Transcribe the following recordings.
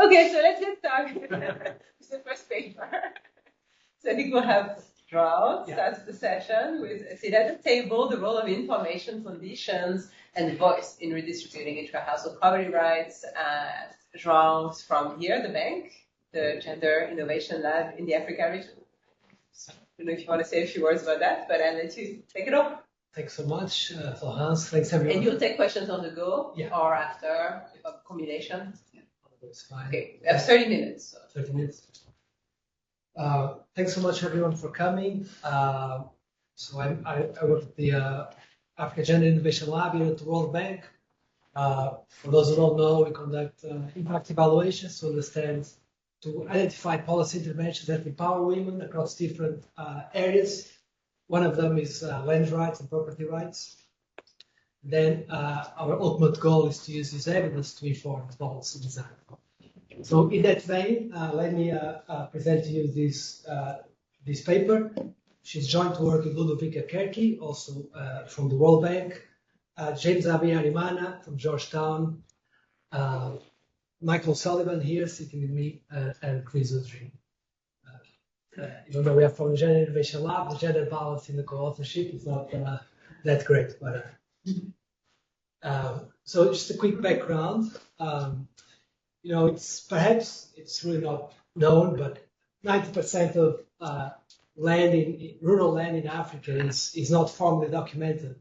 Okay, so let's get started with the first paper. So I think we'll have Drought starts the session with a seat at the table, the role of information, conditions, and voice in redistributing intra-household poverty rights. Drought from here, the bank, the Gender Innovation Lab in the Africa region. So, I don't know if you want to say a few words about that, but I'll let you take it over. Thanks so much, Florence. Thanks, everyone. And you'll take questions on the go or after a combination. That's fine. Okay, we have 30 minutes. So. 30 minutes. Thanks so much, everyone, for coming. So I work at the Africa Gender Innovation Lab here at the World Bank. For those who don't know, we conduct impact evaluations to identify policy interventions that empower women across different areas. One of them is land rights and property rights. Then our ultimate goal is to use this evidence to inform policy design. So in that vein, let me present to you this paper. She's joined to work with Ludovica Kerki, also from the World Bank, James Abiyarimana from Georgetown, Michael Sullivan here sitting with me, and Chris Udry. Even though we are from the Gender Innovation Lab, the gender balance in the co-authorship is not that great. But so just a quick background. It's really not known, but 90% of rural land in Africa is not formally documented,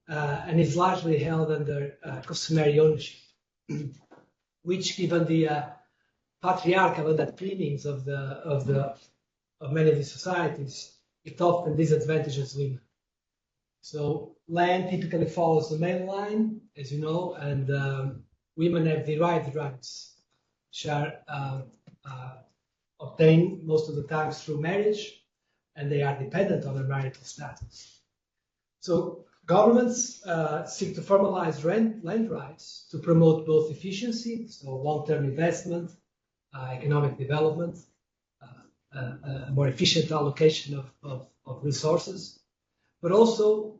and is largely held under customary ownership, which, given the patriarchal underpinnings of many of these societies, it often disadvantages women. So land typically follows the male line, as you know, and women have derived rights, which are obtained most of the time through marriage, and they are dependent on their marital status. So governments seek to formalize land rights to promote both efficiency, so long-term investment, economic development, a more efficient allocation of resources, but also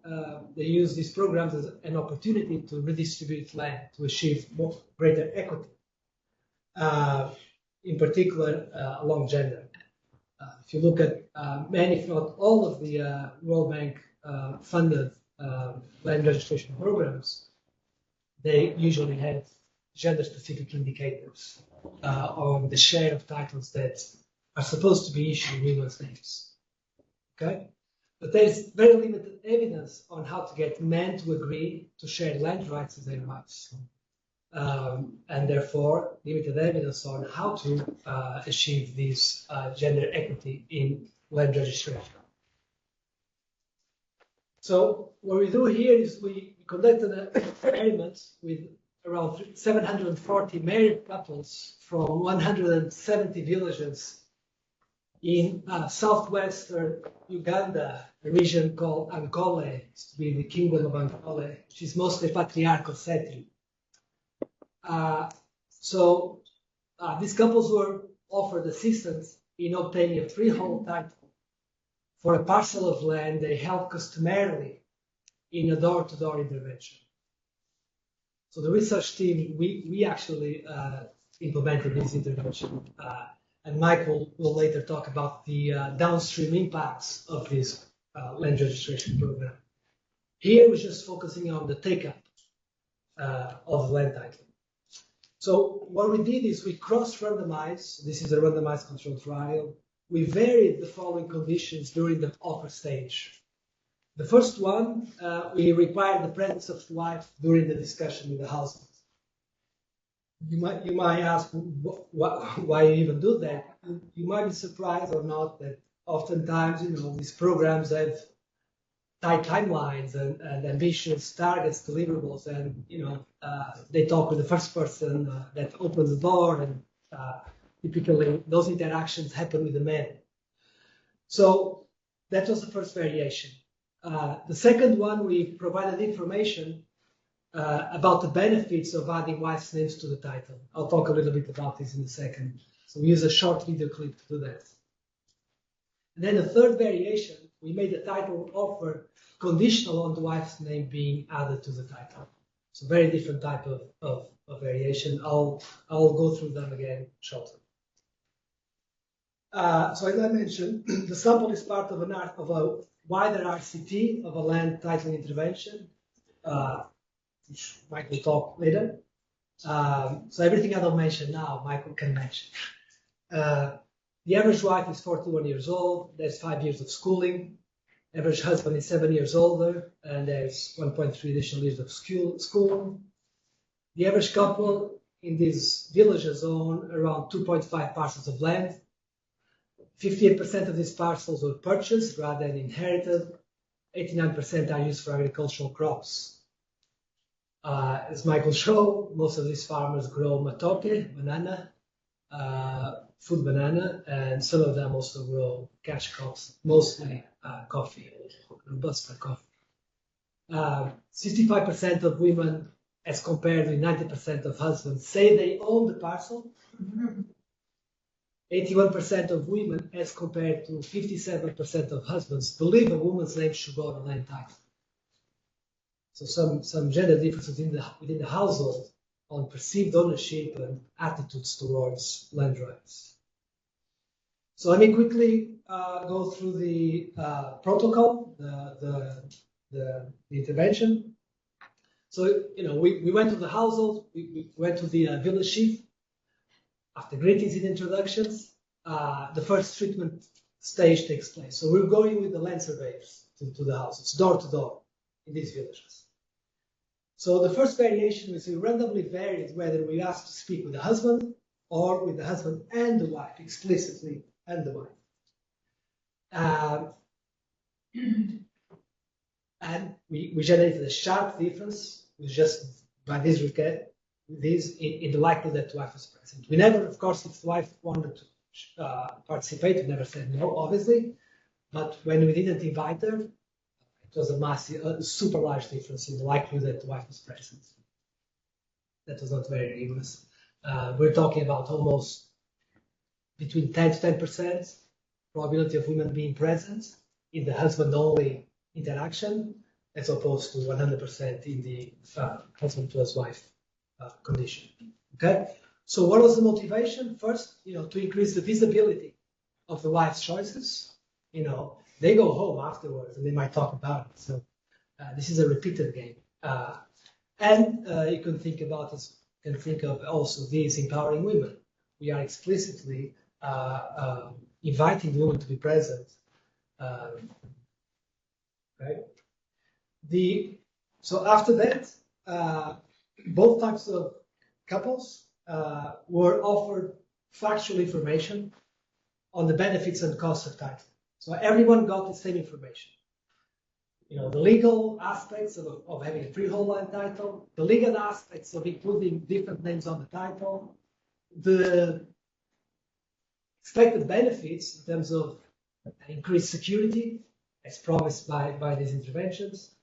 they use these programs as an opportunity to redistribute land to achieve greater equity, in particular along gender. If you look at many, if not all, of the World Bank funded land registration programs, they usually have gender-specific indicators on the share of titles that are supposed to be issued in women's names. Okay? But there's very limited evidence on how to get men to agree to share land rights as their wives. And therefore, limited evidence on how to achieve this gender equity in land registration. So what we do here is we conducted an experiment with around 740 married couples from 170 villages in southwestern Uganda, a region called Ankole, to be the Kingdom of Ankole, which is mostly a patriarchal setting. So these couples were offered assistance in obtaining a freehold title for a parcel of land they held customarily in a door-to-door intervention. So the research team, we actually implemented this intervention, and Michael will later talk about the downstream impacts of this land registration program. Here we're just focusing on the take-up of the land title. So what we did is we cross-randomized. This is a randomized controlled trial. We varied the following conditions during the offer stage. The first one, we required the presence of the wife during the discussion with the husband. You might ask why you even do that. You might be surprised or not that oftentimes, these programs have tight timelines and ambitious targets, deliverables, and they talk with the first person that opens the door, and typically those interactions happen with the men. So that was the first variation. The second one, we provided information about the benefits of adding wives' names to the title. I'll talk a little bit about this in a second. So we use a short video clip to do that. And then the third variation, we made the title offer conditional on the wife's name being added to the title. So very different type of variation. I'll go through them again shortly. So as I mentioned, the sample is part of a wider RCT of a land titling intervention, which Michael will talk later. So everything I don't mention now, Michael can mention. The average wife is 41 years old. There's 5 years of schooling. Average husband is 7 years older, and there's 1.3 additional years of school. The average couple in this villages own around 2.5 parcels of land. 58% of these parcels were purchased rather than inherited. 89% are used for agricultural crops. As Michael showed, most of these farmers grow matoke, banana, food banana, and some of them also grow cash crops, mostly coffee, Robusta coffee. 65% of women, as compared with 90% of husbands, say they own the parcel. 81% of women, as compared to 57% of husbands, believe a woman's name should go on a land title. So some gender differences within the household on perceived ownership and attitudes towards land rights. So let me quickly go through the protocol, the intervention. So we went to the household, we went to the village chief. After greetings and introductions, the first treatment stage takes place. So we're going with the land surveyors to the houses, door to door in these villages. So the first variation is we randomly varied whether we asked to speak with the husband or with the husband and the wife, explicitly and the wife. And we generated a sharp difference with just by this in the likelihood that the wife was present. We never, of course, if the wife wanted to participate, we never said no, obviously. But when we didn't invite her, it was a super large difference in the likelihood that the wife was present. That was not very rigorous. We're talking about almost between 10 to 10% probability of women being present in the husband-only interaction, as opposed to 100% in the husband plus wife condition. Okay, so what was the motivation? First, to increase the visibility of the wife's choices. They go home afterwards and they might talk about it. So this is a repeated game. And you can think of also these empowering women. We are explicitly inviting the woman to be present. Right. So after that, both types of couples were offered factual information on the benefits and costs of title. So everyone got the same information. The legal aspects of having a freehold land title, the legal aspects of including different names on the title, the expected benefits in terms of increased security, as promised by these interventions.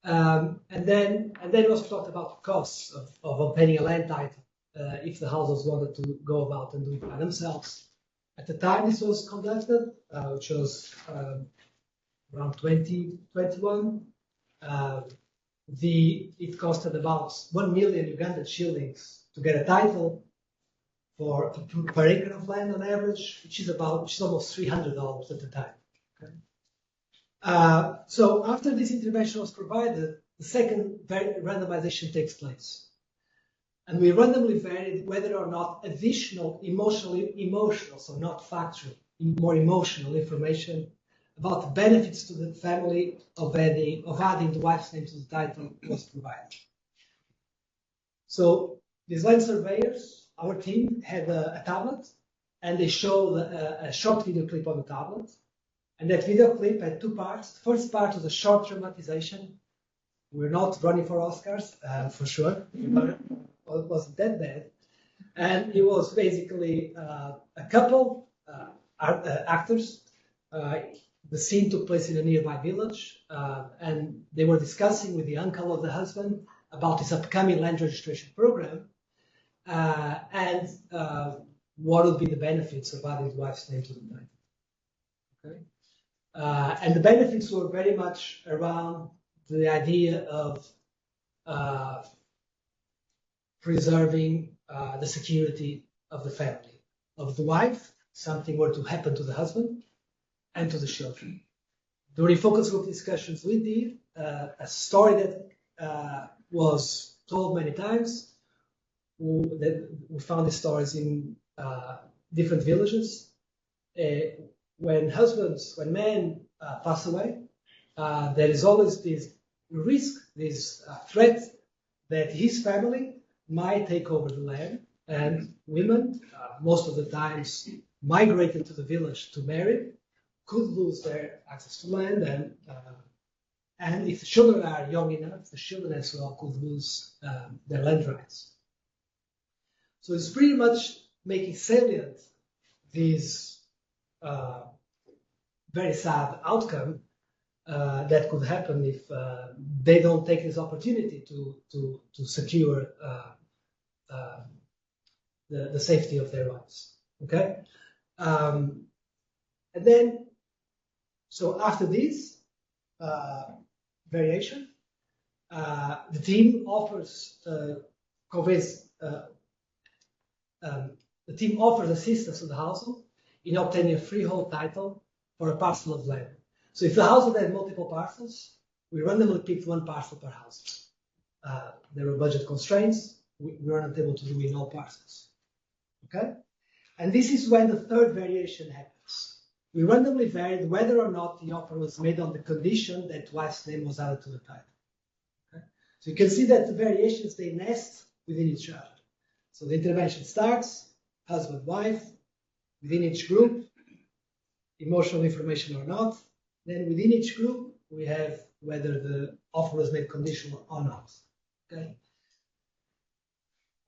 And then we also talked about the costs of obtaining a land title if the households wanted to go about and do it by themselves. At the time this was conducted, which was around 2021, it costed about 1 million Ugandan shillings to get a title per acre of land on average, which is almost $300 at the time. Okay? So after this intervention was provided, the second randomization takes place. And we randomly varied whether or not additional emotional, so not factual, more emotional information about the benefits to the family of adding the wife's name to the title was provided. So these land surveyors, our team, had a tablet, and they showed a short video clip on the tablet. And that video clip had two parts. The first part was a short dramatization. We're not running for Oscars, for sure. It wasn't that bad. And it was basically a couple, actors. The scene took place in a nearby village, and they were discussing with the uncle of the husband about his upcoming land registration program and what would be the benefits of adding his wife's name to the title. Okay? And the benefits were very much around the idea of preserving the security of the family, of the wife, something were to happen to the husband, and to the children. During focus group discussions we did, a story that was told many times, we found the stories in different villages. When men pass away, there is always this risk, this threat that his family might take over the land, and women, most of the times migrated to the village to marry, could lose their access to land, and if the children are young enough, the children as well could lose their land rights. So it's pretty much making salient this very sad outcome that could happen if they don't take this opportunity to secure the safety of their lives. Okay, and then so after this variation, the team offers assistance to the household in obtaining a freehold title for a parcel of land. So if the household had multiple parcels, we randomly picked one parcel per house. There were budget constraints. We were not able to do in all parcels. Okay? And this is when the third variation happens. We randomly varied whether or not the offer was made on the condition that wife's name was added to the title. Okay? So you can see that the variations, they nest within each other. So the intervention starts, husband, wife, within each group, emotional information or not. Then within each group, we have whether the offer was made conditional or not. Okay?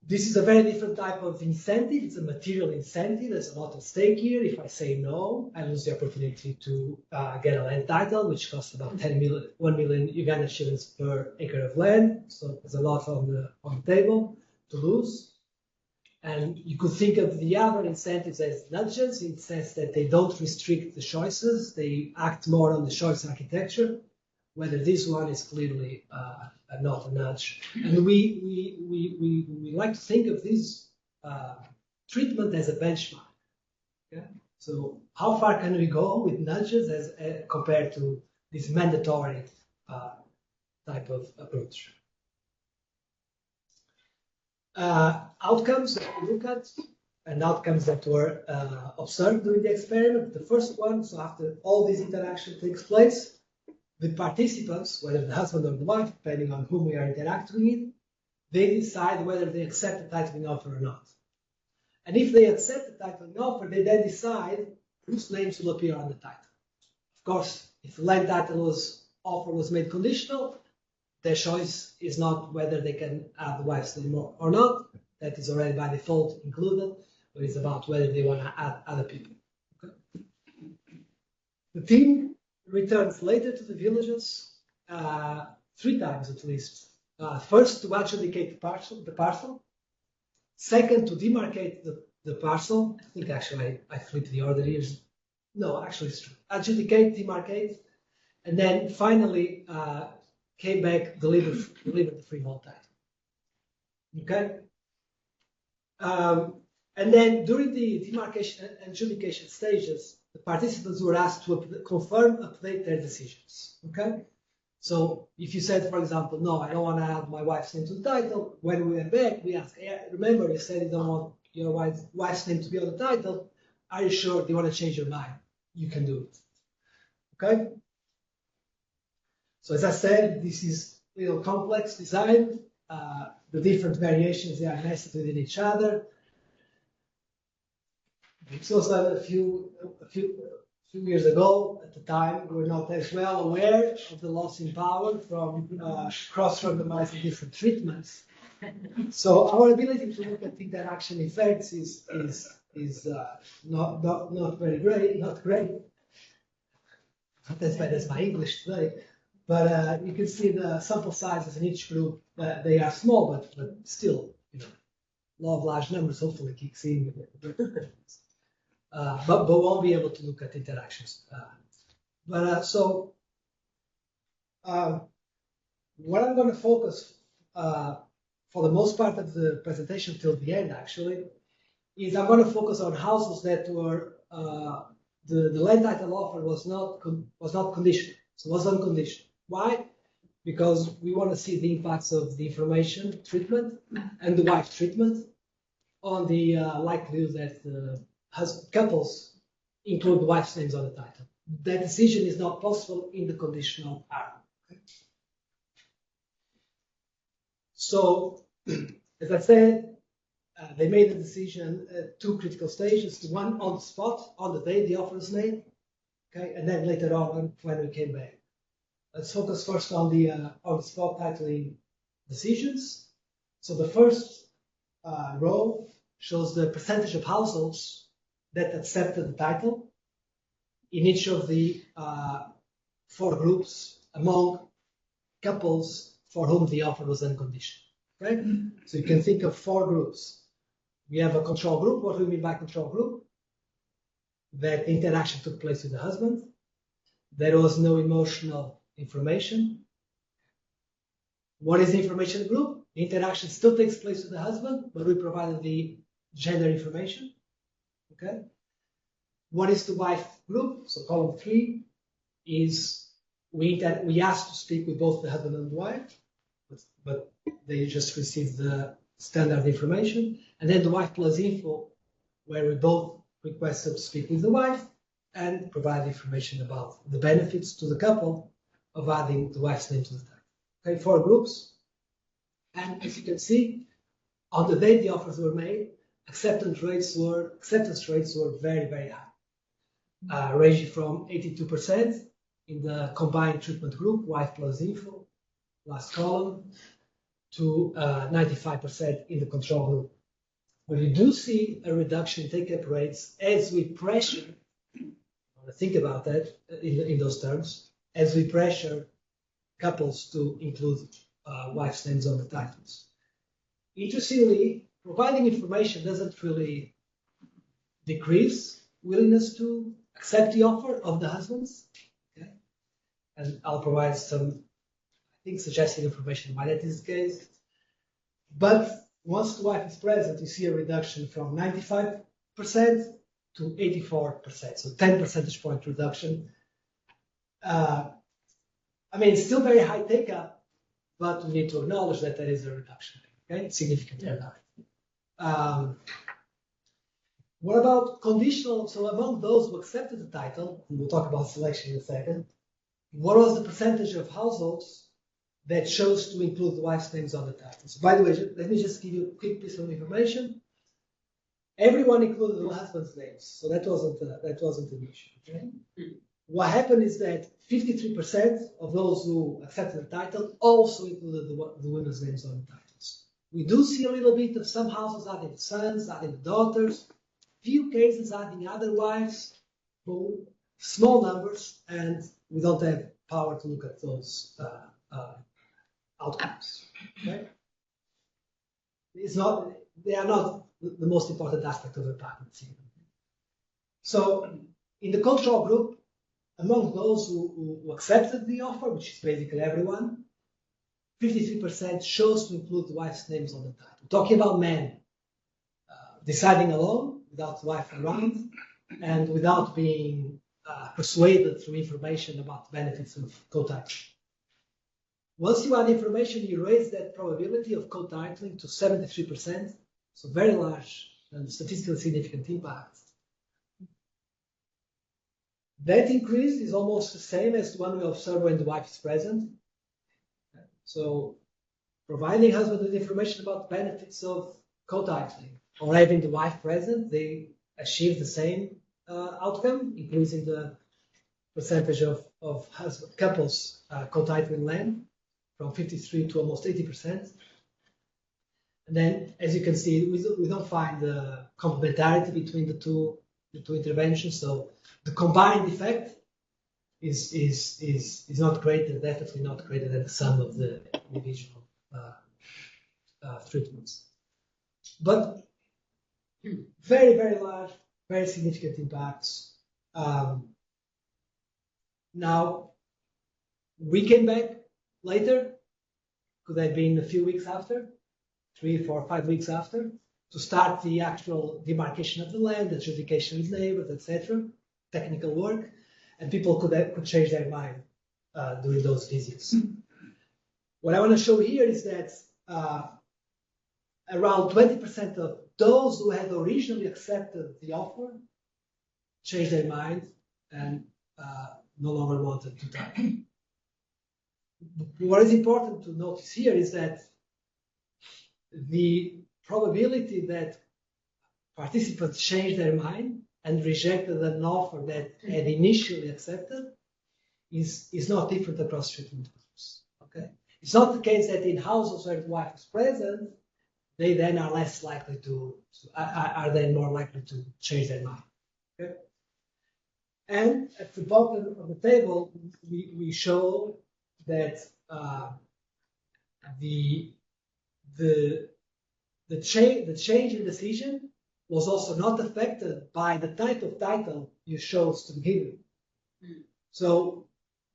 This is a very different type of incentive. It's a material incentive. There's a lot at stake here. If I say no, I lose the opportunity to get a land title, which costs about 1 million Uganda shillings per acre of land. So there's a lot on the table to lose. And you could think of the other incentives as nudges, in the sense that they don't restrict the choices. They act more on the choice architecture, whether this one is clearly not a nudge. And we like to think of this treatment as a benchmark. Okay? So how far can we go with nudges as compared to this mandatory type of approach? Outcomes that we look at, and outcomes that were observed during the experiment. The first one, so after all this interaction takes place, the participants, whether the husband or the wife, depending on whom we are interacting with, they decide whether they accept the titling offer or not. And if they accept the titling offer, they then decide whose names will appear on the title. Of course, if the land title offer was made conditional, their choice is not whether they can add the wife's name or not. That is already by default included, but it's about whether they want to add other people. Okay? The team returns later to the villages, 3 times at least. First, to adjudicate the parcel. Second, to demarcate the parcel. I think actually I flipped the order here. No, actually it's true. Adjudicate, demarcate, and then finally came back, delivered the freehold title. Okay? And then during the demarcation and adjudication stages, the participants were asked to update their decisions. Okay? So if you said, for example, no, I don't want to add my wife's name to the title, when we went back, we asked, remember you said you don't want your wife's name to be on the title. Are you sure? Do you want to change your mind? You can do it. Okay? So as I said, this is a little complex design. The different variations, they are nested within each other. It's also a few years ago, at the time, we were not as well aware of the loss in power from cross-randomizing different treatments. So our ability to look at interaction effects is not very great, not great. That's my English today. But you can see the sample sizes in each group. They are small, but still, law of large numbers hopefully kicks in. But won't be able to look at interactions. So what I'm going to focus for the most part of the presentation till the end actually, is I'm going to focus on households that were the land title offer was not conditional, so it was unconditional. Why? Because we want to see the impacts of the information treatment and the wife treatment on the likelihood that couples include the wife's names on the title. That decision is not possible in the conditional arm. Okay? So, as I said, they made the decision at two critical stages. The one on the spot, on the day the offer was made, okay, and then later on when we came back. Let's focus first on the spot titling decisions. So the first row shows the percentage of households that accepted the title in each of the four groups among couples for whom the offer was unconditional. Right? So you can think of four groups. We have a control group. What do we mean by control group? That interaction took place with the husband. There was no emotional information. What is the information group? The interaction still takes place with the husband, but we provided the gender information. Okay. What is the wife group? So column 3 is we asked to speak with both the husband and the wife, but they just received the standard information. And then the wife plus info, where we both requested to speak with the wife and provide information about the benefits to the couple of adding the wife's name to the title. Okay, 4 groups. And as you can see, on the day the offers were made, acceptance rates were very, very high, ranging from 82% in the combined treatment group, wife plus info, last column, to 95% in the control group. But you do see a reduction in take-up rates as we pressure, think about that in those terms, as we pressure couples to include wives' names on the titles. Interestingly, providing information doesn't really decrease willingness to accept the offer of the husbands. Okay? And I'll provide some, I think, suggested information why that is the case. But once the wife is present, you see a reduction from 95% to 84%, so 10 percentage point reduction. I mean, it's still very high take-up, but we need to acknowledge that there is a reduction, okay? Significant reduction. What about conditional? So among those who accepted the title, and we'll talk about selection in a second, what was the percentage of households that chose to include the wife's names on the title? So by the way, let me just give you a quick piece of information. Everyone included the husband's names, so that wasn't an issue. Okay? What happened is that 53% of those who accepted the title also included the women's names on the titles. We do see a little bit of some houses adding sons, adding daughters, few cases adding other wives, small numbers, and we don't have power to look at those outcomes. Okay? They are not the most important aspect of the pregnancy. So in the control group, among those who accepted the offer, which is basically everyone, 53% chose to include the wife's names on the title. Talking about men deciding alone, without the wife around, and without being persuaded through information about the benefits of co-titling. Once you add information, you raise that probability of co-titling to 73%, so very large and statistically significant impact. That increase is almost the same as the one we observe when the wife is present. So providing husband with information about the benefits of co-titling or having the wife present, they achieve the same outcome, increasing the percentage of couples co-titling land from 53 to almost 80%. And then, as you can see, we don't find the complementarity between the two interventions. So the combined effect is not greater, definitely not greater than the sum of the individual treatments. But very, very large, very significant impacts. Now, we came back later, could have been a few weeks after, 3, 4, 5 weeks after, to start the actual demarcation of the land, adjudication with neighbors, etc., technical work, and people could change their mind during those visits. What I want to show here is that around 20% of those who had originally accepted the offer changed their mind and no longer wanted to title. What is important to notice here is that the probability that participants changed their mind and rejected an offer that had initially accepted is not different across treatment groups. Okay, it's not the case that in households where the wife is present, they then are less likely are then more likely to change their mind. Okay, and at the bottom of the table we show that the change in decision was also not affected by the type of title you chose to begin with. So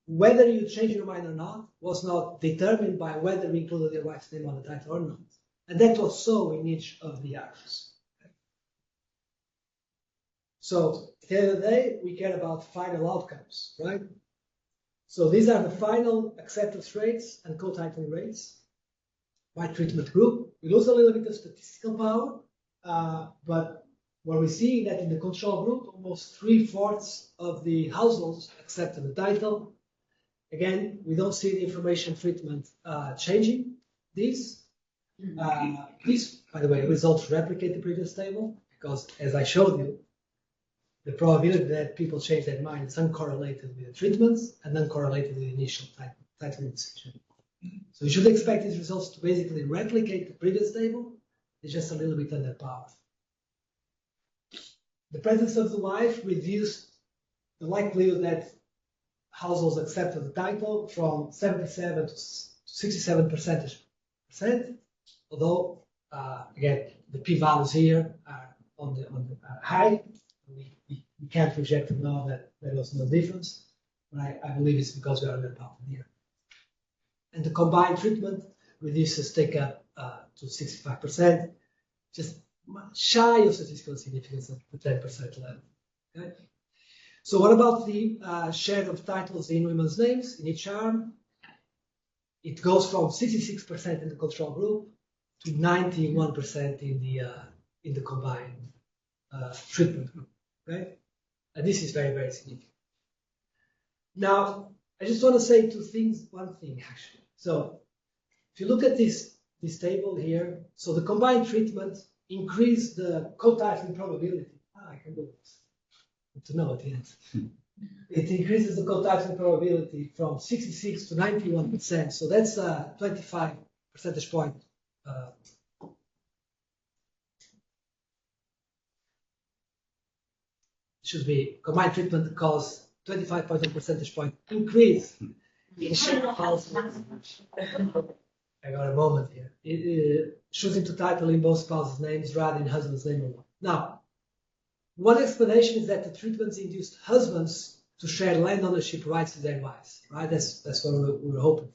whether you change your mind or not was not determined by whether we included your wife's name on the title or not. And that was so in each of the actions. Okay. So at the end of the day, we care about final outcomes, right? So these are the final acceptance rates and co-titling rates by treatment group. We lose a little bit of statistical power, but what we see that in the control group, almost 3/4 of the households accepted the title. Again, we don't see the information treatment changing these. These, by the way, results replicate the previous table because, as I showed you, the probability that people change their mind is uncorrelated with the treatments and uncorrelated with the initial titling decision. So you should expect these results to basically replicate the previous table. It's just a little bit underpowered. The presence of the wife reduced the likelihood that households accepted the title from 77 to 67%, although again the p-values here are are high. We can't reject them now that there was no difference, but I believe it's because we are underpowered here. And the combined treatment reduces take-up to 65%, just shy of statistical significance at the 10% level. Okay? So what about the share of titles in women's names in each arm? It goes from 66% in the control group to 91% in the combined treatment group. Okay? And this is very, very significant. Now, I just want to say one thing actually. So if you look at this table here, so the combined treatment increased the co-titling probability. I can do this. Good to know at the end. It increases the co-titling probability from 66 to 91%. So that's a 25 percentage point. Should be combined treatment cause 25 percentage point increase in share of households. I got a moment here. Choosing to title in both spouses' names rather than husband's name alone. Now, one explanation is that the treatments induced husbands to share land ownership rights with their wives. Right? That's what we were hoping.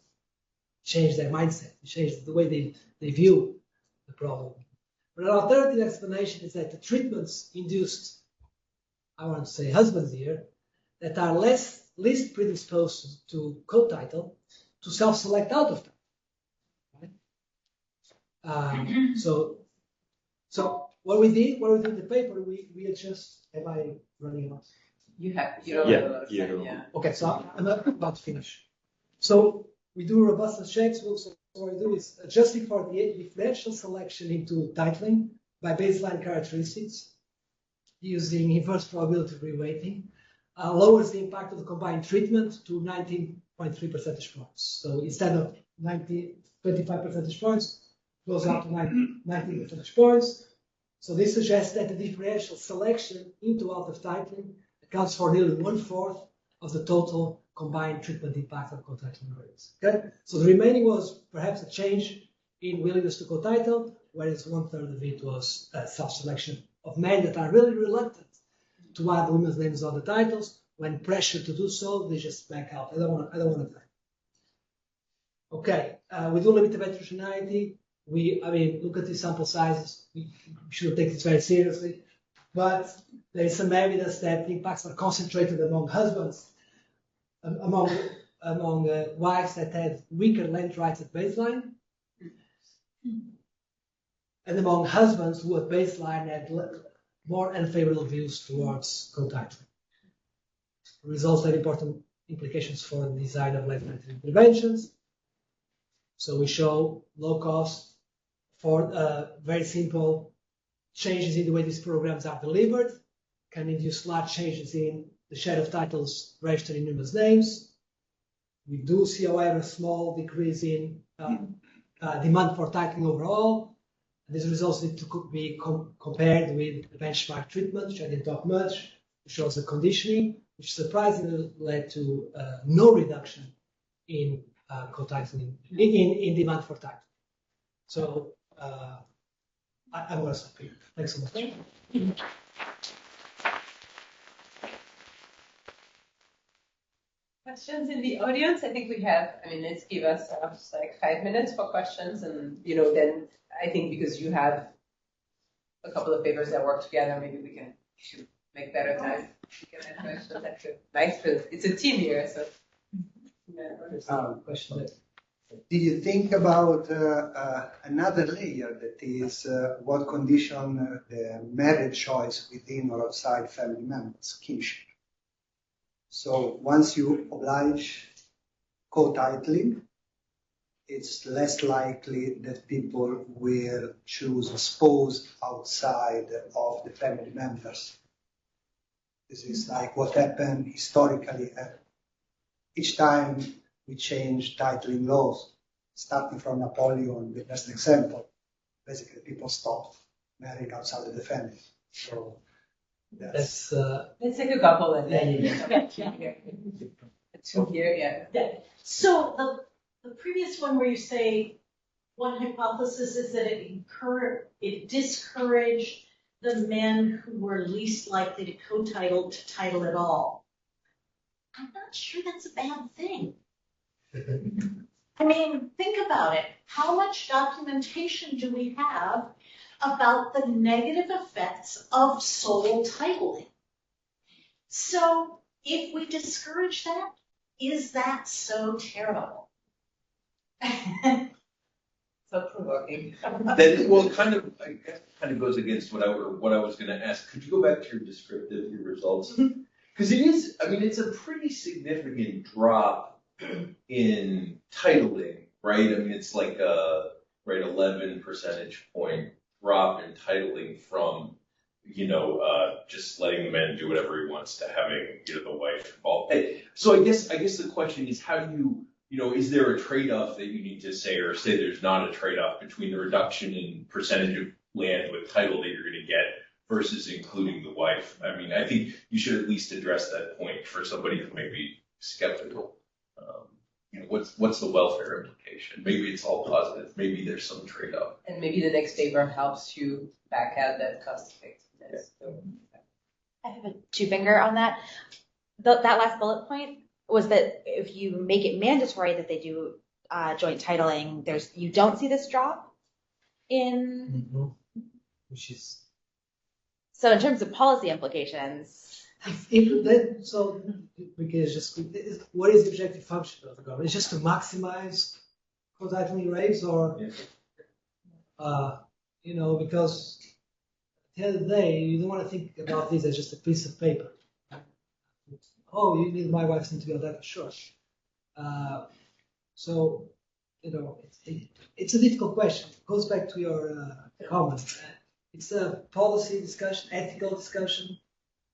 Change their mindset, change the way they view the problem. But an alternative explanation is that the treatments induced, I want to say husbands here, that are least predisposed to co-title to self-select out of time. Right? So what we did in the paper, we adjust. Am I running out? You have. Yeah. Okay, so I'm about to finish. So we do robustness checks. So what we do is adjusting for the differential selection into titling by baseline characteristics using inverse probability reweighting. Lowers the impact of the combined treatment to 19.3 percentage points. So instead of 25 percentage points, goes up to 19 percentage points. So this suggests that the differential selection into out of titling accounts for nearly 1/4 of the total combined treatment impact of co-titling rates. Okay? So the remaining was perhaps a change in willingness to co-title, whereas 1/3 of it was self-selection of men that are really reluctant to add women's names on the titles. When pressured to do so, they just back out. I don't want to. Okay, we do limit of heterogeneity. look at the sample sizes. We should take this very seriously. But there is some evidence that the impacts are concentrated among husbands, among wives that had weaker land rights at baseline, and among husbands who at baseline had more unfavorable views towards co-titling. Results have important implications for the design of land rights interventions. So we show low cost for very simple changes in the way these programs are delivered, can induce large changes in the share of titles registered in numerous names. We do see, however, a small decrease in demand for titling overall. These results need to be compared with the benchmark treatment, which I didn't talk much, which shows the conditioning, which surprisingly led to no reduction in co-titling, in demand for titling. So I'm going to stop here. Thanks so much. Questions in the audience? I think we have, let's give ourselves like 5 minutes for questions, and then I think because you have a couple of papers that work together, maybe we can make better time. We can have questions. That's nice, because it's a team here, so. Question. Did you think about another layer that is what condition the marriage choice within or outside family members, kinship? So once you oblige co-titling, it's less likely that people will choose a spouse outside of the family members. This is like what happened historically. Each time we change titling laws, starting from Napoleon, the best example, basically people stopped marrying outside of the family. So let's take a couple and then two here, yeah. So the previous one where you say one hypothesis is that it discouraged the men who were least likely to co-title to title at all. I'm not sure that's a bad thing. I mean, think about it. How much documentation do we have about the negative effects of sole titling? So if we discourage that, is that so terrible? So provoking. That, well, kind of goes against what I was going to ask. Could you go back to your results? Because it is, it's a pretty significant drop in titling, right? It's like a 11 percentage point drop in titling from, just letting the man do whatever he wants to having, the wife involved. So I guess the question is, how do you, is there a trade-off that you need to say, or say there's not a trade-off between the reduction in percentage of land with title that you're going to get versus including the wife? I think you should at least address that point for somebody who may be skeptical. What's the welfare implication? Maybe it's all positive. Maybe there's some trade-off. And maybe the next paper helps you back out that cost effectiveness. Yeah. So, I have a two-finger on that. That last bullet point was that if you make it mandatory that they do joint titling, you don't see this drop in. Mm-hmm. Which is. So in terms of policy implications. Because what is the objective function of the government? It's just to maximize co-titling rates, or because at the end of the day, you don't want to think about this as just a piece of paper. Oh, my wife needs to be on that, sure. So it's a difficult question. It goes back to your comment. It's a policy discussion, ethical discussion.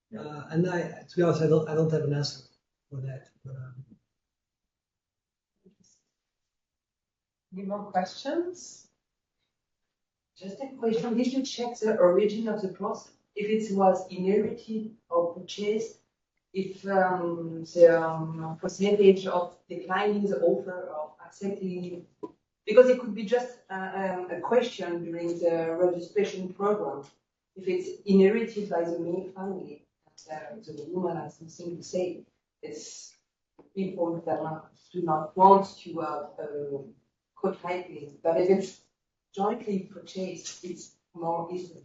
And to be honest, I don't have an answer for that. Any more questions? Just a question. Did you check the origin of the process? If it was inherited or purchased? If the percentage of declining the offer or accepting, because it could be just a question during the registration program. If it's inherited by the main family, the woman has something to say. It's people that do not want to co-titling. But if it's jointly purchased, it's more easy.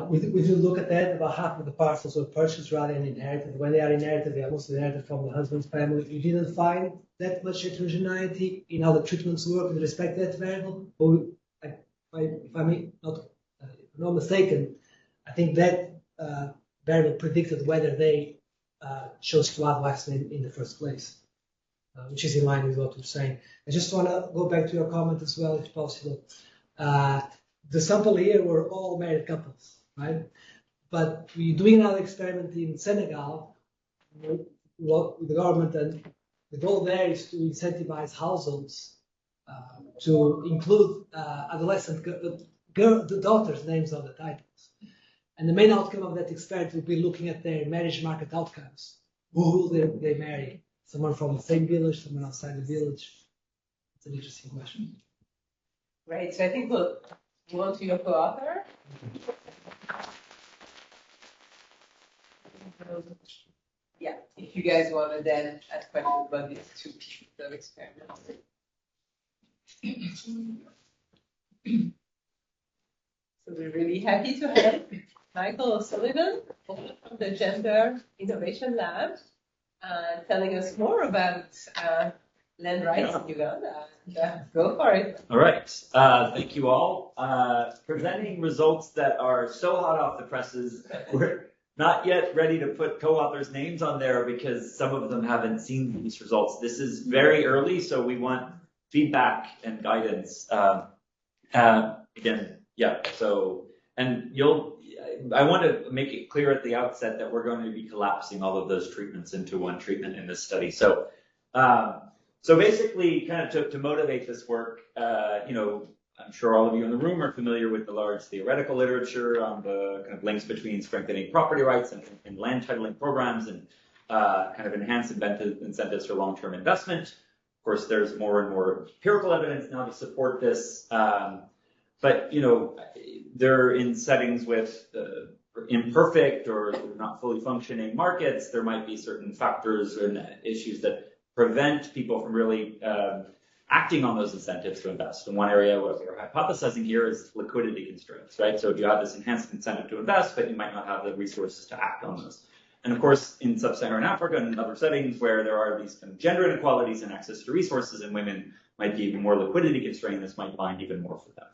We do look at that. About half of the parcels were purchased rather than inherited. When they are inherited, they are mostly inherited from the husband's family. You didn't find that much heterogeneity in how the treatments work with respect to that variable. But if I'm not mistaken, I think that variable predicted whether they chose to add last name in the first place, which is in line with what we're saying. I just want to go back to your comment as well, if possible. The sample here were all married couples, right? But we're doing another experiment in Senegal with the government, and the goal there is to incentivize households to include adolescent the daughters' names on the titles. And the main outcome of that experiment will be looking at their marriage market outcomes. Who will they marry? Someone from the same village, someone outside the village? It's an interesting question. Right, so I think we'll move on to your co-author. Yeah, if you guys want to then ask questions about these two pieces of experiments. So we're really happy to have Michael O'Sullivan from the Gender Innovation Lab telling us more about land rights in Uganda. Go for it. All right. Thank you all. Presenting results that are so hot off the presses, we're not yet ready to put co-authors' names on there because some of them haven't seen these results. This is very early, so we want feedback and guidance. Again, yeah. So, and I want to make it clear at the outset that we're going to be collapsing all of those treatments into one treatment in this study. So, so basically, kind of to motivate this work, I'm sure all of you in the room are familiar with the large theoretical literature on the kind of links between strengthening property rights and land titling programs and kind of enhanced incentives for long-term investment. Of course, there's more and more empirical evidence now to support this. But, they're in settings with imperfect or not fully functioning markets. There might be certain factors and issues that prevent people from really acting on those incentives to invest. And one area what we're hypothesizing here is liquidity constraints, right? So if you have this enhanced incentive to invest, but you might not have the resources to act on those. And of course, in sub-Saharan Africa and other settings where there are these kind of gender inequalities and access to resources, and women might be even more liquidity constrained, this might bind even more for them.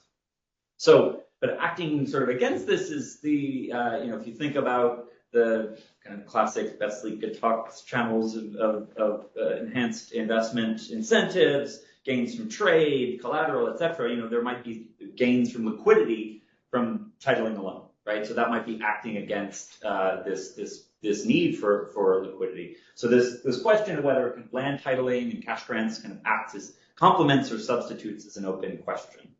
So, but acting sort of against this is the, if you think about the kind of classic best leaked talks channels of enhanced investment incentives, gains from trade, collateral, etc. There might be gains from liquidity from titling alone, right? So that might be acting against this need for liquidity. So this question of whether land titling and cash grants kind of act as complements or substitutes is an open question.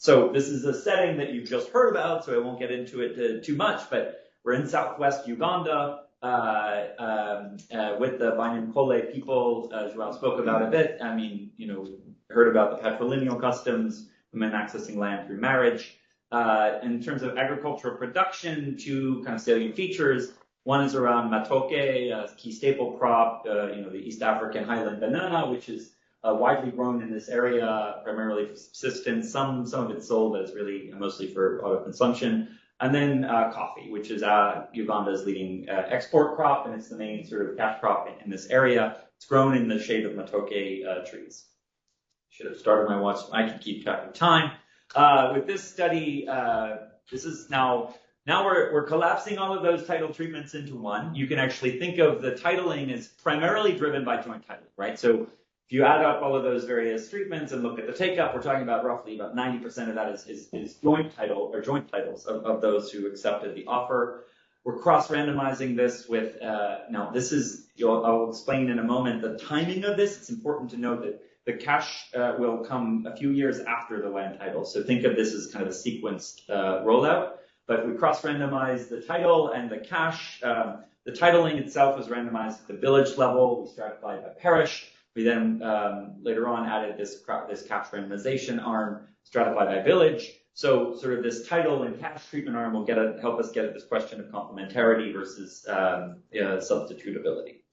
So this is a setting that you've just heard about, so I won't get into it too much, but we're in southwest Uganda with the Banyankole people. Joao spoke about a bit. I mean, heard about the patrilineal customs, women accessing land through marriage. In terms of agricultural production, two kind of salient features. One is around matoke, a key staple crop, the East African highland banana, which is widely grown in this area, primarily for subsistence. Some of it's sold, but it's really mostly for auto consumption. And then coffee, which is Uganda's leading export crop, and it's the main sort of cash crop in this area. It's grown in the shade of matoke trees. Should have started my watch. I can keep track of time. With this study, this is now we're collapsing all of those title treatments into one. You can actually think of the titling as primarily driven by joint titling, right? So if you add up all of those various treatments and look at the take-up, we're talking about roughly about 90% of that is joint title or joint titles of those who accepted the offer. We're cross-randomizing this with, now this is, I'll explain in a moment the timing of this. It's important to note that the cash will come a few years after the land title. So think of this as kind of a sequenced rollout. But we cross-randomized the title and the cash. The titling itself was randomized at the village level. We stratified by parish. We then later on added this cash randomization arm, stratified by village. So sort of this title and cash treatment arm will help us get at this question of complementarity versus substitutability.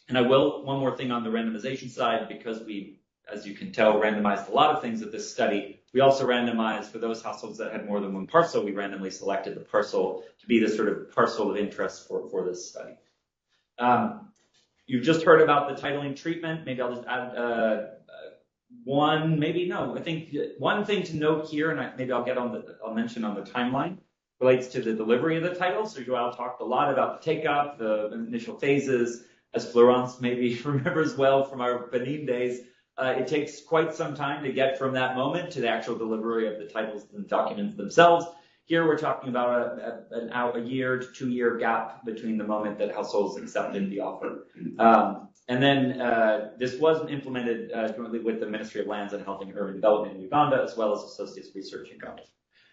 And I will, one more thing on the randomization side, because we, as you can tell, randomized a lot of things at this study. We also randomized for those households that had more than one parcel. We randomly selected the parcel to be the sort of parcel of interest for this study. You've just heard about the titling treatment. Maybe I'll just add I think one thing to note here, and maybe I'll mention on the timeline, relates to the delivery of the title. So Joelle talked a lot about the take-up, the initial phases. As Florence maybe remembers well from our Benin days, it takes quite some time to get from that moment to the actual delivery of the titles and documents themselves. Here we're talking about a year to 2 year gap between the moment that households accepted the offer. And then this was implemented jointly with the Ministry of Lands and Health and Urban Development in Uganda, as well as Associates Research in Uganda.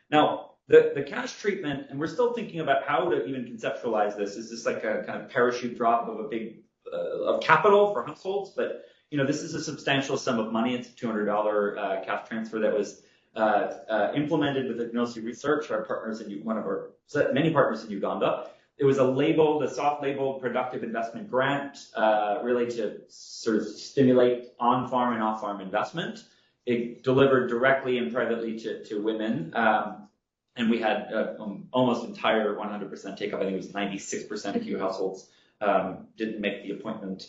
Now, the cash treatment, and we're still thinking about how to even conceptualize this. Is this like a kind of parachute drop of a big of capital for households? But this is a substantial sum of money. It's a $200 cash transfer that was implemented with Agnosi Research, our partners in many partners in Uganda. It was a soft labeled productive investment grant, really to sort of stimulate on-farm and off-farm investment. It delivered directly and privately to women. And we had almost entire 100% take-up. I think it was 96% of few households didn't make the appointment.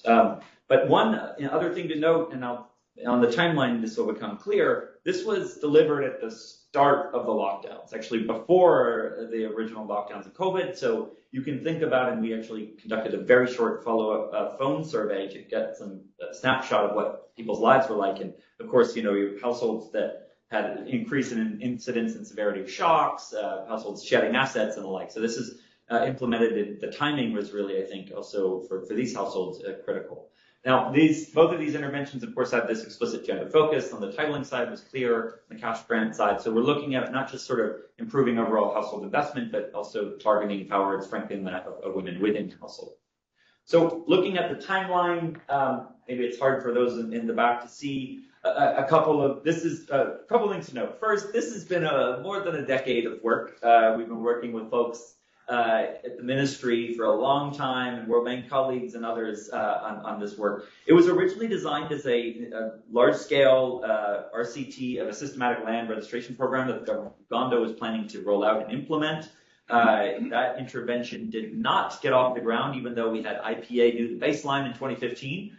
But one other thing to note, and on the timeline this will become clear, this was delivered at the start of the lockdowns, actually before the original lockdowns of COVID. So you can think about, and we actually conducted a very short follow-up phone survey to get some snapshot of what people's lives were like. And of course, your households that had an increase in incidence and severity of shocks, households shedding assets and the like. So this is implemented. The timing was really, I think, also for these households critical. Now, both of these interventions, of course, have this explicit gender focus. On the titling side was clear, on the cash grant side. So we're looking at not just sort of improving overall household investment, but also targeting power and strengthening that of women within household. So looking at the timeline, maybe it's hard for those in the back to see a couple of things to note. First, this has been more than a decade of work. We've been working with folks at the ministry for a long time, and World Bank colleagues and others on this work. It was originally designed as a large-scale RCT of a systematic land registration program that the government of Uganda was planning to roll out and implement. That intervention did not get off the ground, even though we had IPA do the baseline in 2015.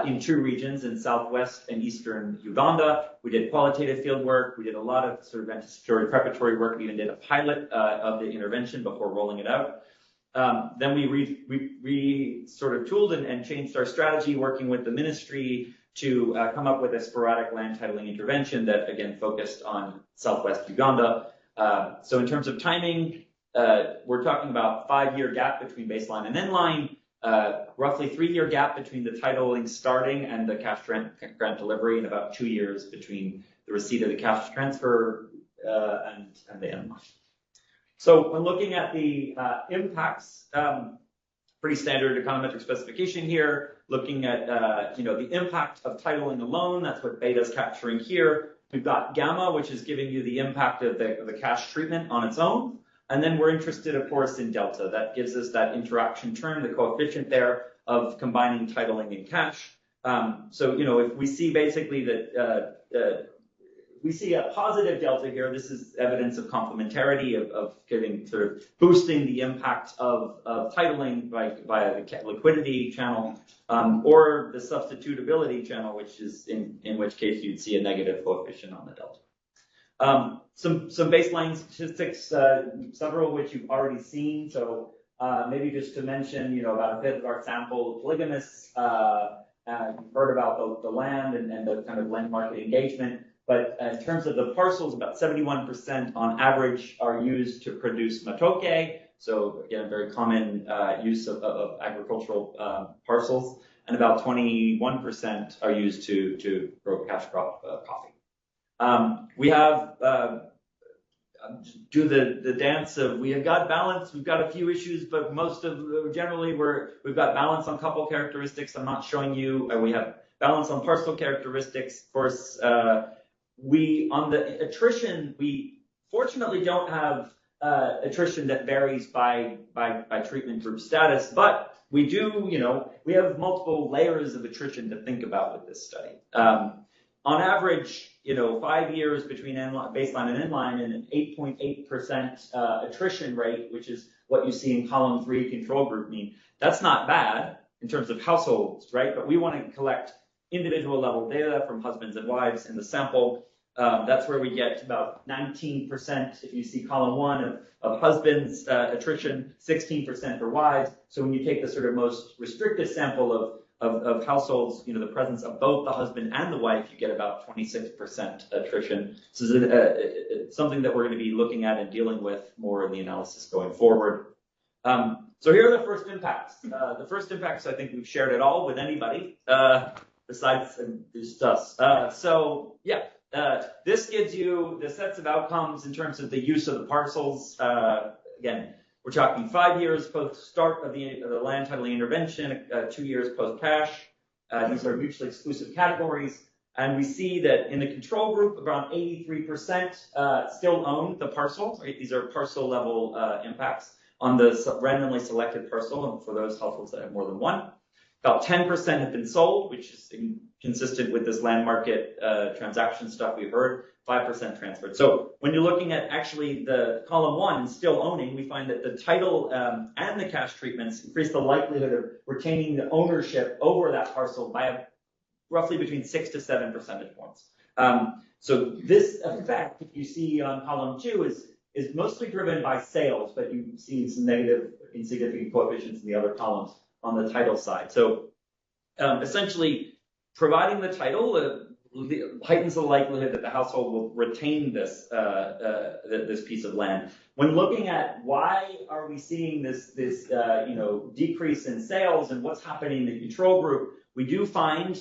In 2 regions, in southwest and eastern Uganda. We did qualitative field work. We did a lot of sort of anticipatory preparatory work. We even did a pilot of the intervention before rolling it out. Then we sort of tooled and changed our strategy, working with the ministry to come up with a sporadic land titling intervention that, again, focused on southwest Uganda. So in terms of timing, we're talking about 5-year gap between baseline and inline. Roughly 3-year gap between the titling starting and the cash grant delivery, and about 2 years between the receipt of the cash transfer and the end line. So when looking at the impacts, pretty standard econometric specification here, looking at the impact of titling alone. That's what beta's capturing here. We've got gamma, which is giving you the impact of the cash treatment on its own. And then we're interested, of course, in delta. That gives us that interaction term, the coefficient there of combining titling and cash. So, if we see basically that we see a positive delta here, this is evidence of complementarity, of getting sort of boosting the impact of titling via the liquidity channel, or the substitutability channel, which is in which case you'd see a negative coefficient on the delta. Some baseline statistics, several of which you've already seen. So maybe just to mention, about a fifth of our sample polygamists, and you've heard about the land and the kind of land market engagement. But in terms of the parcels, about 71% on average are used to produce matoke. So again, very common use of agricultural parcels, and about 21% are used to grow cash crop coffee. We have do the dance of we have got balance. We've got a few issues, but generally we've got balance on couple characteristics. I'm not showing you. We have balance on parcel characteristics. Of course, on the attrition, we fortunately don't have attrition that varies by treatment group status, but we do, we have multiple layers of attrition to think about with this study. On average, 5 years between baseline and inline, and an 8.8% attrition rate, which is what you see in column 3 control group mean. That's not bad in terms of households, right? But we want to collect individual level data from husbands and wives in the sample. That's where we get about 19%, if you see column 1 of husbands attrition, 16% for wives. So when you take the sort of most restricted sample of households, the presence of both the husband and the wife, you get about 26% attrition. So it's something that we're going to be looking at and dealing with more in the analysis going forward. So here are the first impacts. The first impacts, I think we've shared it all with anybody besides just us. This gives you the sets of outcomes in terms of the use of the parcels. Again, we're talking 5 years post start of the land titling intervention, 2 years post cash. These are mutually exclusive categories. And we see that in the control group, around 83% still own the parcel. Right? These are parcel level impacts on the randomly selected parcel, and for those households that have more than one. About 10% have been sold, which is consistent with this land market transaction stuff we've heard. 5% transferred. So when you're looking at actually the column 1 still owning, we find that the title and the cash treatments increase the likelihood of retaining the ownership over that parcel by roughly between 6 to 7 percentage points. So this effect, if you see on column 2, is mostly driven by sales, but you see some negative insignificant coefficients in the other columns on the title side. So essentially, providing the title heightens the likelihood that the household will retain this this piece of land. When looking at why are we seeing this decrease in sales and what's happening in the control group, we do find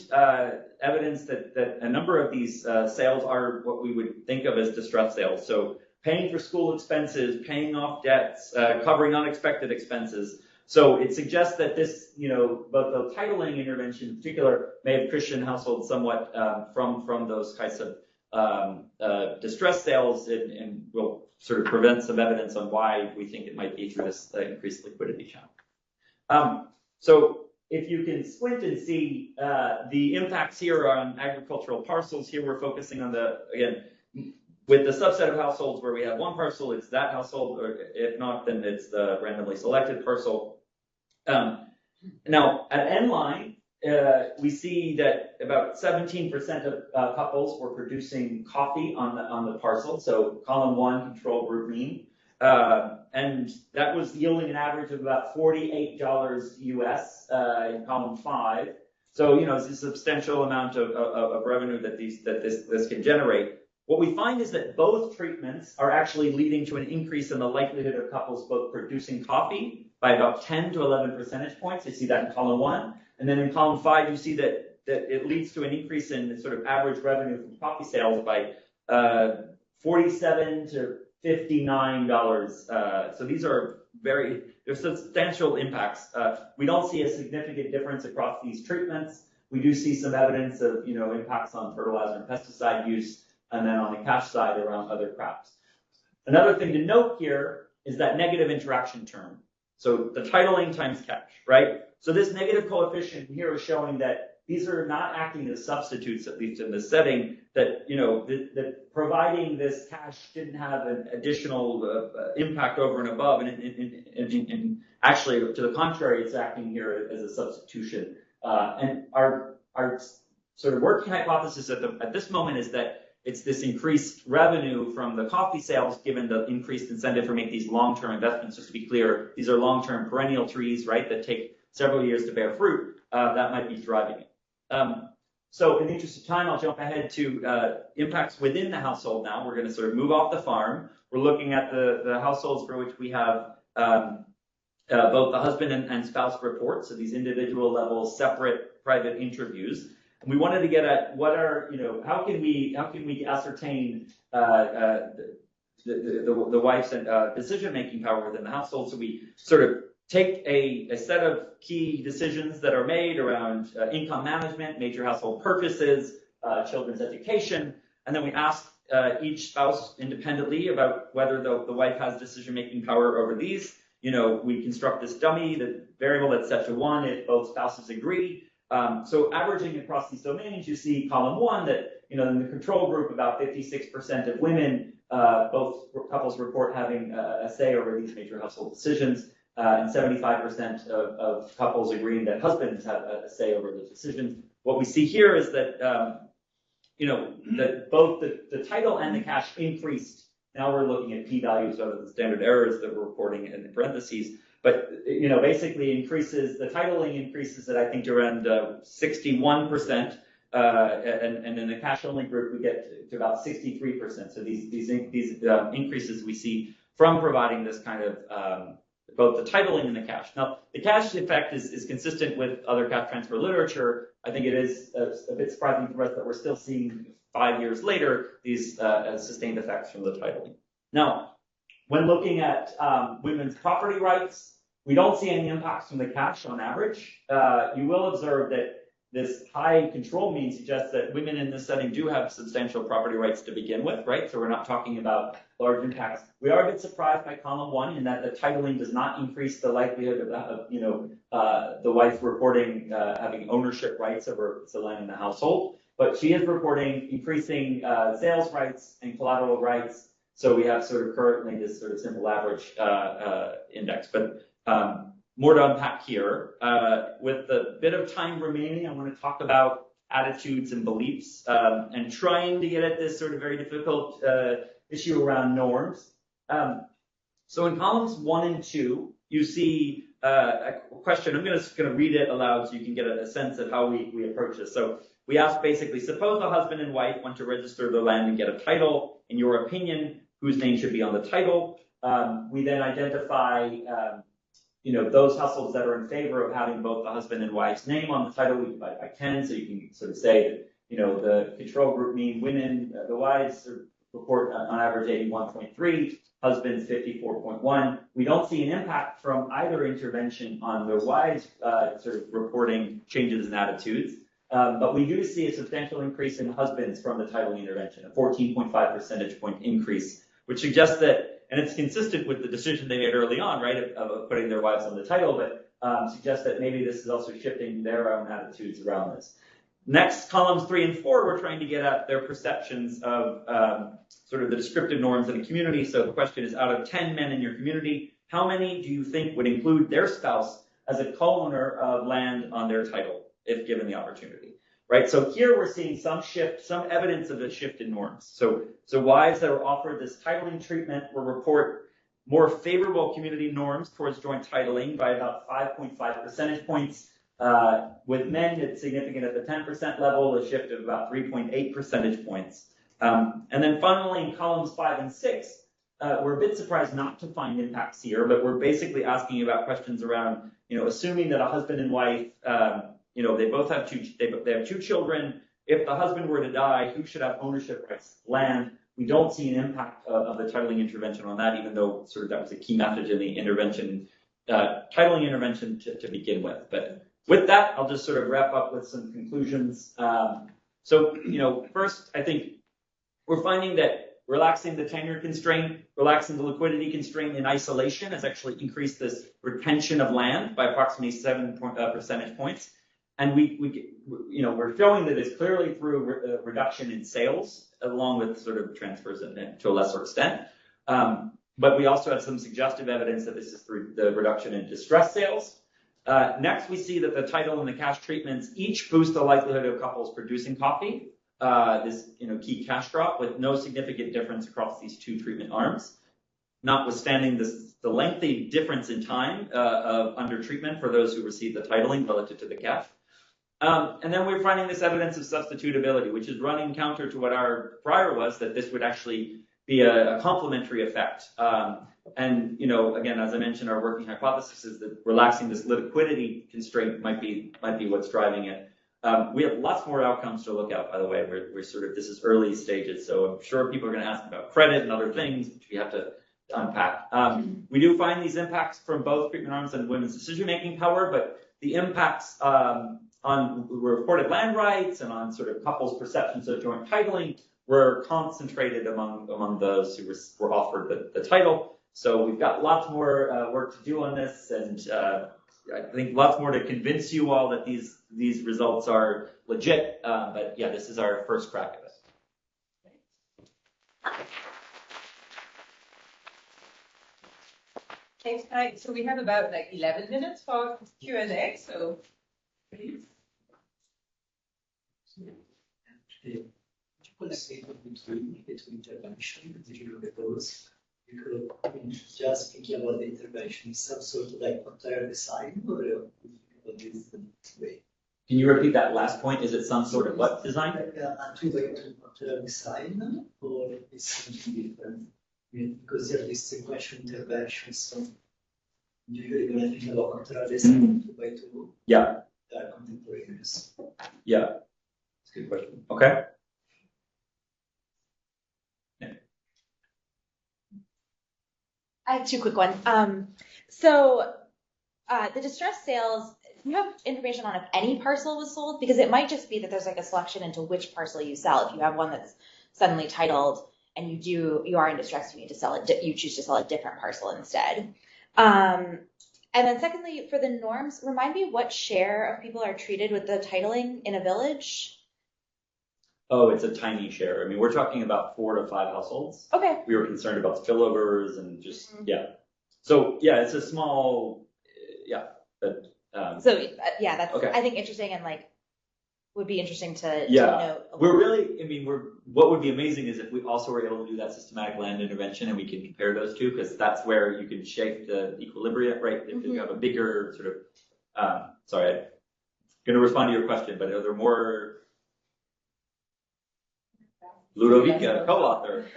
evidence that a number of these sales are what we would think of as distress sales. So paying for school expenses, paying off debts, covering unexpected expenses. So it suggests that this, both the titling intervention in particular may have cushioned households somewhat from those kinds of distress sales, and will sort of prevent some evidence on why we think it might be through this increased liquidity channel. So if you can squint and see the impacts here on agricultural parcels, here we're focusing on with the subset of households where we have one parcel, it's that household, or if not, then it's the randomly selected parcel. Now, at end line, we see that about 17% of couples were producing coffee on the parcel, so column 1, control group mean. And that was yielding an average of about $48 US in column 5. So, it's a substantial amount of revenue that this can generate. What we find is that both treatments are actually leading to an increase in the likelihood of couples both producing coffee by about 10 to 11 percentage points. You see that in column 1. And then in column 5, you see that it leads to an increase in sort of average revenue from coffee sales by $47 to $59. So these are they're substantial impacts. We don't see a significant difference across these treatments. We do see some evidence of, impacts on fertilizer and pesticide use, and then on the cash side around other crops. Another thing to note here is that negative interaction term. So the titling times cash, right? So this negative coefficient here is showing that these are not acting as substitutes, at least in this setting, that, that providing this cash didn't have an additional impact over and above. And actually, to the contrary, it's acting here as a substitution. And our sort of working hypothesis at this moment is that it's this increased revenue from the coffee sales, given the increased incentive for making these long-term investments. Just to be clear, these are long-term perennial trees, right, that take several years to bear fruit. That might be driving it. So in the interest of time, I'll jump ahead to impacts within the household now. We're going to sort of move off the farm. We're looking at the households for which we have both the husband and spouse reports, so these individual level separate private interviews. And we wanted to get at what are, how can we ascertain the wife's decision-making power within the household. So we sort of take a set of key decisions that are made around income management, major household purchases, children's education, and then we ask each spouse independently about whether the wife has decision-making power over these. We construct this dummy, the variable that's set to 1 if both spouses agree. So averaging across these domains, you see column 1 that, in the control group, about 56% of women, both couples report having a say over these major household decisions, and 75% of couples agreeing that husbands have a say over the decisions. What we see here is that, that both the title and the cash increased. Now we're looking at p-values over the standard errors that we're reporting in the parentheses. But, basically increases, the titling increases at, I think, around 61%. And in the cash-only group, we get to about 63%. So these increases we see from providing this kind of both the titling and the cash. Now, the cash effect is consistent with other cash transfer literature. I think it is a bit surprising for us that we're still seeing 5 years later these sustained effects from the titling. Now, when looking at women's property rights, we don't see any impacts from the cash on average. You will observe that this high control mean suggests that women in this setting do have substantial property rights to begin with, right? So we're not talking about large impacts. We are a bit surprised by column 1 in that the titling does not increase the likelihood of the wife reporting having ownership rights over the land in the household, but she is reporting increasing sales rights and collateral rights. So we have sort of currently this sort of simple average index, but more to unpack here. With the bit of time remaining, I want to talk about attitudes and beliefs, and trying to get at this sort of very difficult issue around norms. So in columns 1 and 2, you see a question. I'm just going to read it aloud so you can get a sense of how we approach this. So we ask basically, suppose a husband and wife want to register their land and get a title. In your opinion, whose name should be on the title? We then identify those households that are in favor of having both the husband and wife's name on the title. We divide by 10, so you can sort of say that, the control group mean women, the wives report on average 81.3, husbands 54.1. We don't see an impact from either intervention on their wives sort of reporting changes in attitudes, but we do see a substantial increase in husbands from the titling intervention, a 14.5 percentage point increase, which suggests that, and it's consistent with the decision they made early on, right, of putting their wives on the title, but suggests that maybe this is also shifting their own attitudes around this. Next, columns 3 and 4, we're trying to get at their perceptions of sort of the descriptive norms in a community. So the question is, out of 10 men in your community, how many do you think would include their spouse as a co-owner of land on their title, if given the opportunity? Right, so here we're seeing some shift, some evidence of a shift in norms. So wives that are offered this titling treatment will report more favorable community norms towards joint titling by about 5.5 percentage points. With men, it's significant at the 10% level, a shift of about 3.8 percentage points. And then finally, in columns 5 and 6, we're a bit surprised not to find impacts here, but we're basically asking about questions around, assuming that a husband and wife, they both have they have 2 children. If the husband were to die, who should have ownership rights to land? We don't see an impact of the titling intervention on that, even though sort of that was a key message in the intervention, titling intervention to begin with. But with that, I'll just sort of wrap up with some conclusions. First, I think we're finding that relaxing the tenure constraint, relaxing the liquidity constraint in isolation has actually increased this retention of land by approximately 7 percentage points. And we're showing that it's clearly through reduction in sales, along with sort of transfers to a lesser extent. But we also have some suggestive evidence that this is through the reduction in distress sales. Next, we see that the title and the cash treatments each boost the likelihood of couples producing coffee, this key cash drop, with no significant difference across these 2 treatment arms, notwithstanding the lengthy difference in time of under treatment for those who receive the titling relative to the cash. And then we're finding this evidence of substitutability, which is running counter to what our prior was, that this would actually be a complementary effect. And again, as I mentioned, our working hypothesis is that relaxing this liquidity constraint might be what's driving it. We have lots more outcomes to look at, by the way. We're sort of, this is early stages, so I'm sure people are going to ask about credit and other things, which we have to unpack. We do find these impacts from both treatment arms and women's decision-making power, but the impacts on reported land rights and on sort of couples' perceptions of joint titling were concentrated among those who were offered the title. So we've got lots more work to do on this, and I think lots more to convince you all that these results are legit. But yeah, this is our first crack at it. Thanks, Kai. So we have about like 11 minutes for Q&A, so please. Could you collaborate between intervention? Did you look at those? You could just thinking about the intervention, some sort of like entire design, or about this way. Can you repeat that last point? Is it some sort of what design? Like a two-way entire design, or is something different? Because there is sequential intervention, so usually when I think about control design, two-by two, yeah, they are contemporaneous. Yeah, that's a good question. Okay. Yeah. I have two quick ones. So the distressed sales, do you have information on if any parcel was sold? Because it might just be that there's like a selection into which parcel you sell. If you have one that's suddenly titled and you are in distress, you need to sell it, you choose to sell a different parcel instead. And then secondly, for the norms, remind me what share of people are treated with the titling in a village? Oh, it's a tiny share. I mean, we're talking about 4 to 5 households. Okay. We were concerned about spillovers and just, yeah. So, yeah, it's a small, yeah. But, so, yeah, that's, okay. I think, interesting and like, would be interesting to yeah. note. We're really, I mean, what would be amazing is if we also were able to do that systematic land intervention and we can compare those two, because that's where you can shape the equilibrium, right? If you have a bigger sort of, sorry, I'm going to respond to your question, but are there more? Ludovica, co-author.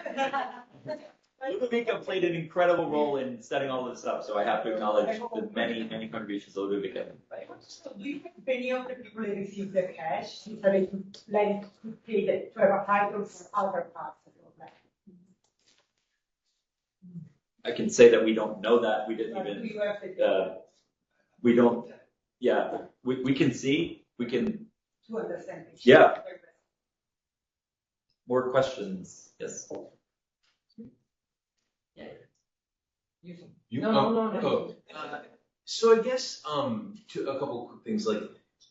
Ludovica played an incredible role in setting all this up, so I have to acknowledge the many, many contributions of Ludovica. So do you think many of the people that receive the cash, if they plan to pay to have a title for other parts of the land? I can say that we don't know that. We didn't even, we don't, yeah, we can see, we can. To understand. Yeah. More questions? Yes. No. So I guess to a couple of quick things, like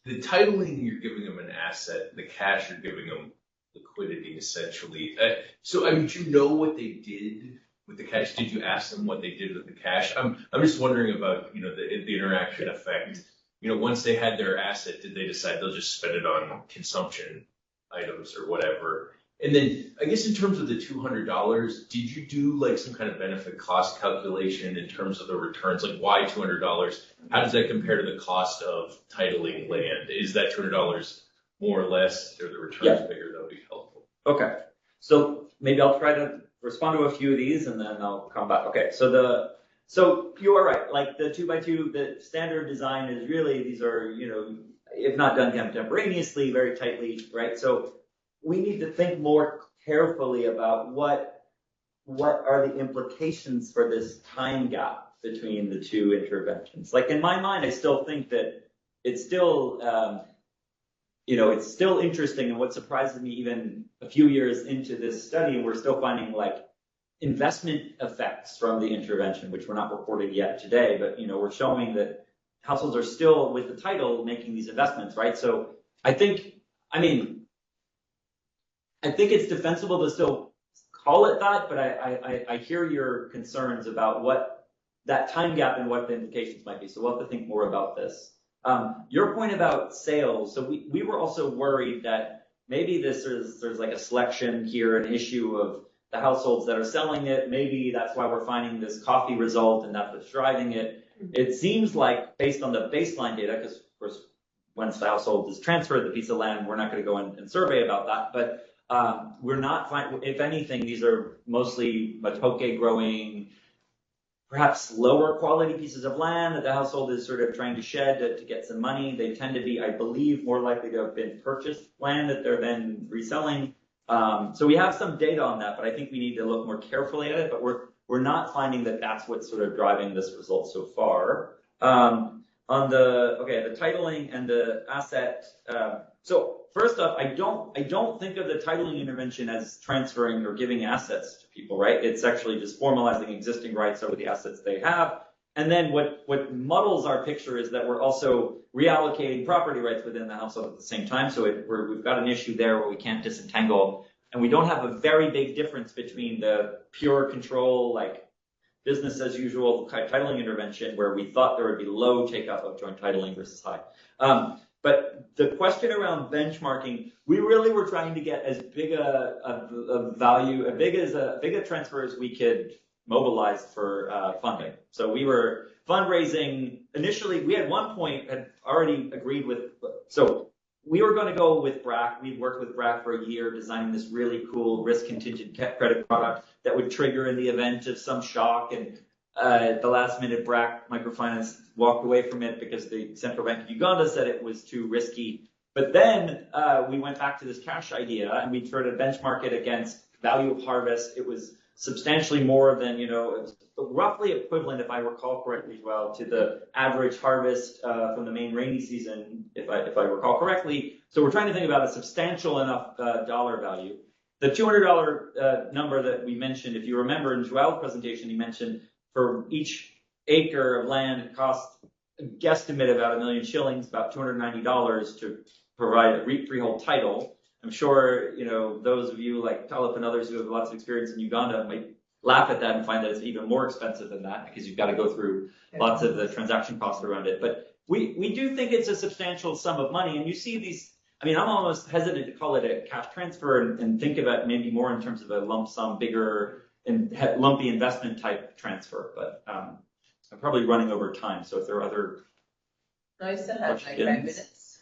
the titling, you're giving them an asset, the cash, you're giving them liquidity essentially. So I mean, do you know what they did with the cash? Did you ask them what they did with the cash? I'm just wondering about the interaction effect. Once they had their asset, did they decide they'll just spend it on consumption items or whatever? And then I guess in terms of the $200, did you do like some kind of benefit cost calculation in terms of the returns? Like why $200? How does that compare to the cost of titling land? Is that $200 more or less, or the returns bigger? That would be helpful. Okay, so maybe I'll try to respond to a few of these and then I'll come back. Okay, so you are right. Like the 2x2, the standard design is really, these are, if not done contemporaneously, very tightly, right? So we need to think more carefully about what are the implications for this time gap between the two interventions. Like in my mind, I still think that it's still, it's still interesting. And what surprises me, even a few years into this study, we're still finding like investment effects from the intervention, which we're not reporting yet today, but we're showing that households are still with the title making these investments, right? So I think it's defensible to still call it that, but I hear your concerns about what that time gap and what the implications might be. So we'll have to think more about this. Your point about sales. So we were also worried that maybe there's like a selection here, an issue of the households that are selling it. Maybe that's why we're finding this coffee result and that's what's driving it. It seems like based on the baseline data, because of course, once the household is transferred the piece of land, we're not going to go in and survey about that, but we're not finding, if anything, these are mostly matoke growing, perhaps lower quality pieces of land that the household is sort of trying to shed to get some money. They tend to be, I believe, more likely to have been purchased land that they're then reselling. So we have some data on that, but I think we need to look more carefully at it, but we're not finding that that's what's sort of driving this result so far. the titling and the asset. So first off, I don't think of the titling intervention as transferring or giving assets to people, right? It's actually just formalizing existing rights over the assets they have. And then what muddles our picture is that we're also reallocating property rights within the household at the same time. So we've got an issue there where we can't disentangle, and we don't have a very big difference between the pure control, like business as usual titling intervention, where we thought there would be low take-up of joint titling versus high. But the question around benchmarking, we really were trying to get as big a value, as big a transfer as we could mobilize for funding. So we were fundraising initially. We at one point had already agreed with. So we were going to go with BRAC. We'd worked with BRAC for a year, designing this really cool risk contingent credit product that would trigger in the event of some shock. And at the last minute, BRAC Microfinance walked away from it because the Central Bank of Uganda said it was too risky. But then we went back to this cash idea, and we tried to benchmark it against value of harvest. It was substantially more than, it was roughly equivalent, if I recall correctly, well, to the average harvest from the main rainy season, if I recall correctly. So we're trying to think about a substantial enough dollar value. The $200 number that we mentioned, if you remember in Joel's presentation, he mentioned for each acre of land, it costs a guesstimate about $1 million shillings, about $290 to provide a freehold title. I'm sure, those of you like Talib and others who have lots of experience in Uganda might laugh at that and find that it's even more expensive than that because you've got to go through lots of the transaction costs around it. But we do think it's a substantial sum of money. And you see these, I'm almost hesitant to call it a cash transfer and think about maybe more in terms of a lump sum, bigger and lumpy investment type transfer. But I'm probably running over time. So if there are other No, you still have like 5 minutes.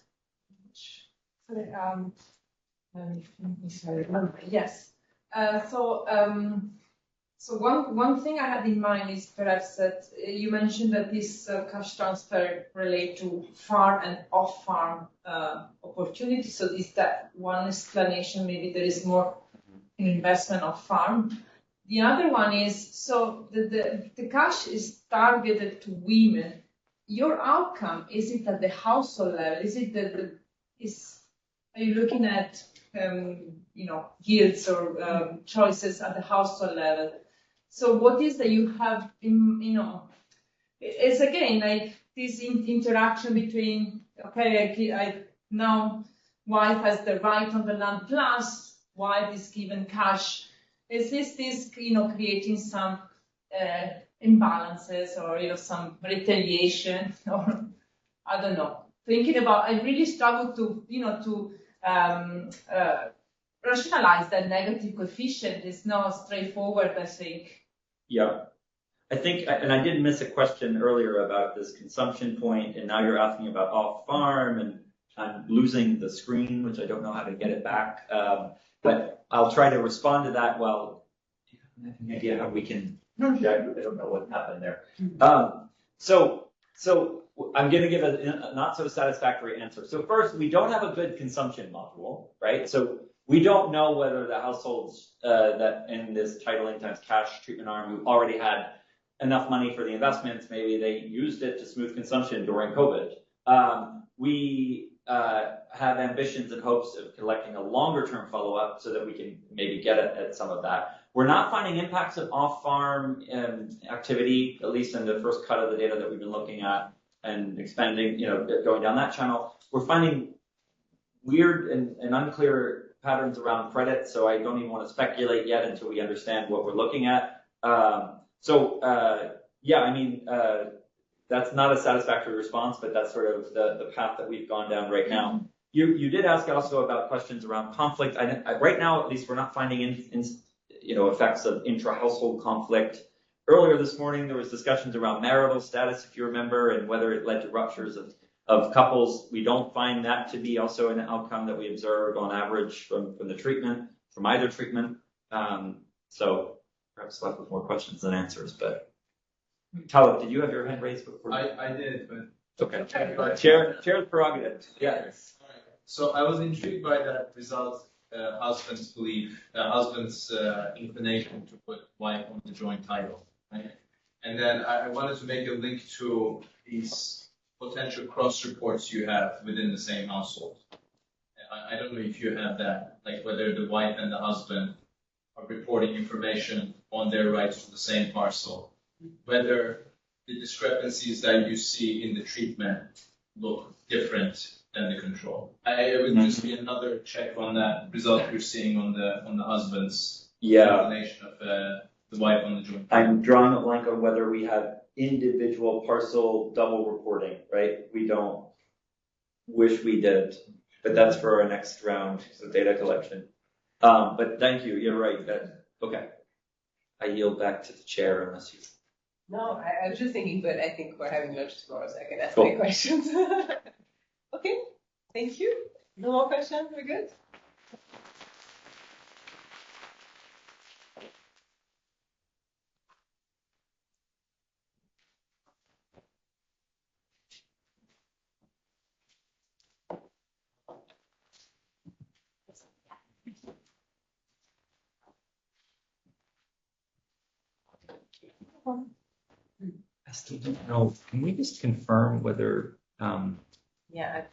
Sorry. Yes. So one thing I had in mind is perhaps that you mentioned that this cash transfer relate to farm and off-farm opportunities. So is that one explanation? Maybe there is more investment on farm. The other one is, so the cash is targeted to women. Your outcome, is it at the household level? Is it are you looking at yields or choices at the household level? So what is that you have it's again like this interaction between, okay, I now wife has the right on the land plus wife is given cash. Is this creating some imbalances or some retaliation, or I don't know. Thinking about, I really struggle to rationalize that negative coefficient. Is not straightforward, I think. Yeah, I think, and I did miss a question earlier about this consumption point, and now you're asking about off-farm, and I'm losing the screen, which I don't know how to get it back. But I'll try to respond to that. Well, do you have any idea how we can? I don't know what happened there. So I'm going to give a not so satisfactory answer. So first, we don't have a good consumption module, right? So we don't know whether the households that in this titling times cash treatment arm who already had enough money for the investments, maybe they used it to smooth consumption during COVID. We have ambitions and hopes of collecting a longer-term follow-up so that we can maybe get at some of that. We're not finding impacts of off-farm activity, at least in the first cut of the data that we've been looking at and expanding, going down that channel. We're finding weird and unclear patterns around credit, so I don't even want to speculate yet until we understand what we're looking at. That's not a satisfactory response, but that's sort of the path that we've gone down right now. You did ask also about questions around conflict. Right now, at least, we're not finding effects of intra-household conflict. Earlier this morning, there was discussions around marital status, if you remember, and whether it led to ruptures of couples. We don't find that to be also an outcome that we observed on average from the treatment, from either treatment. So perhaps left with more questions than answers, but Talib, did you have your hand raised before? I did, but okay. Chair's prerogative. Yes. All right. So I was intrigued by that result. Husband's inclination to put wife on the joint title, right? And then I wanted to make a link to these potential cross reports you have within the same household. I don't know if you have that, like whether the wife and the husband are reporting information on their rights to the same parcel, whether the discrepancies that you see in the treatment look different than the control. It would just be another check on that result you're seeing on the husband's explanation of the wife on the joint. I'm drawing a blank on whether we have individual parcel double reporting, right? We don't wish we did, but that's for our next round of data collection. But thank you, you're right. Okay. I yield back to the chair unless you. No, I was just thinking, but I think we're having lunch tomorrow, so I can ask my questions. Okay, thank you. No more questions, we're good? I still don't know. Can we just confirm whether Yeah,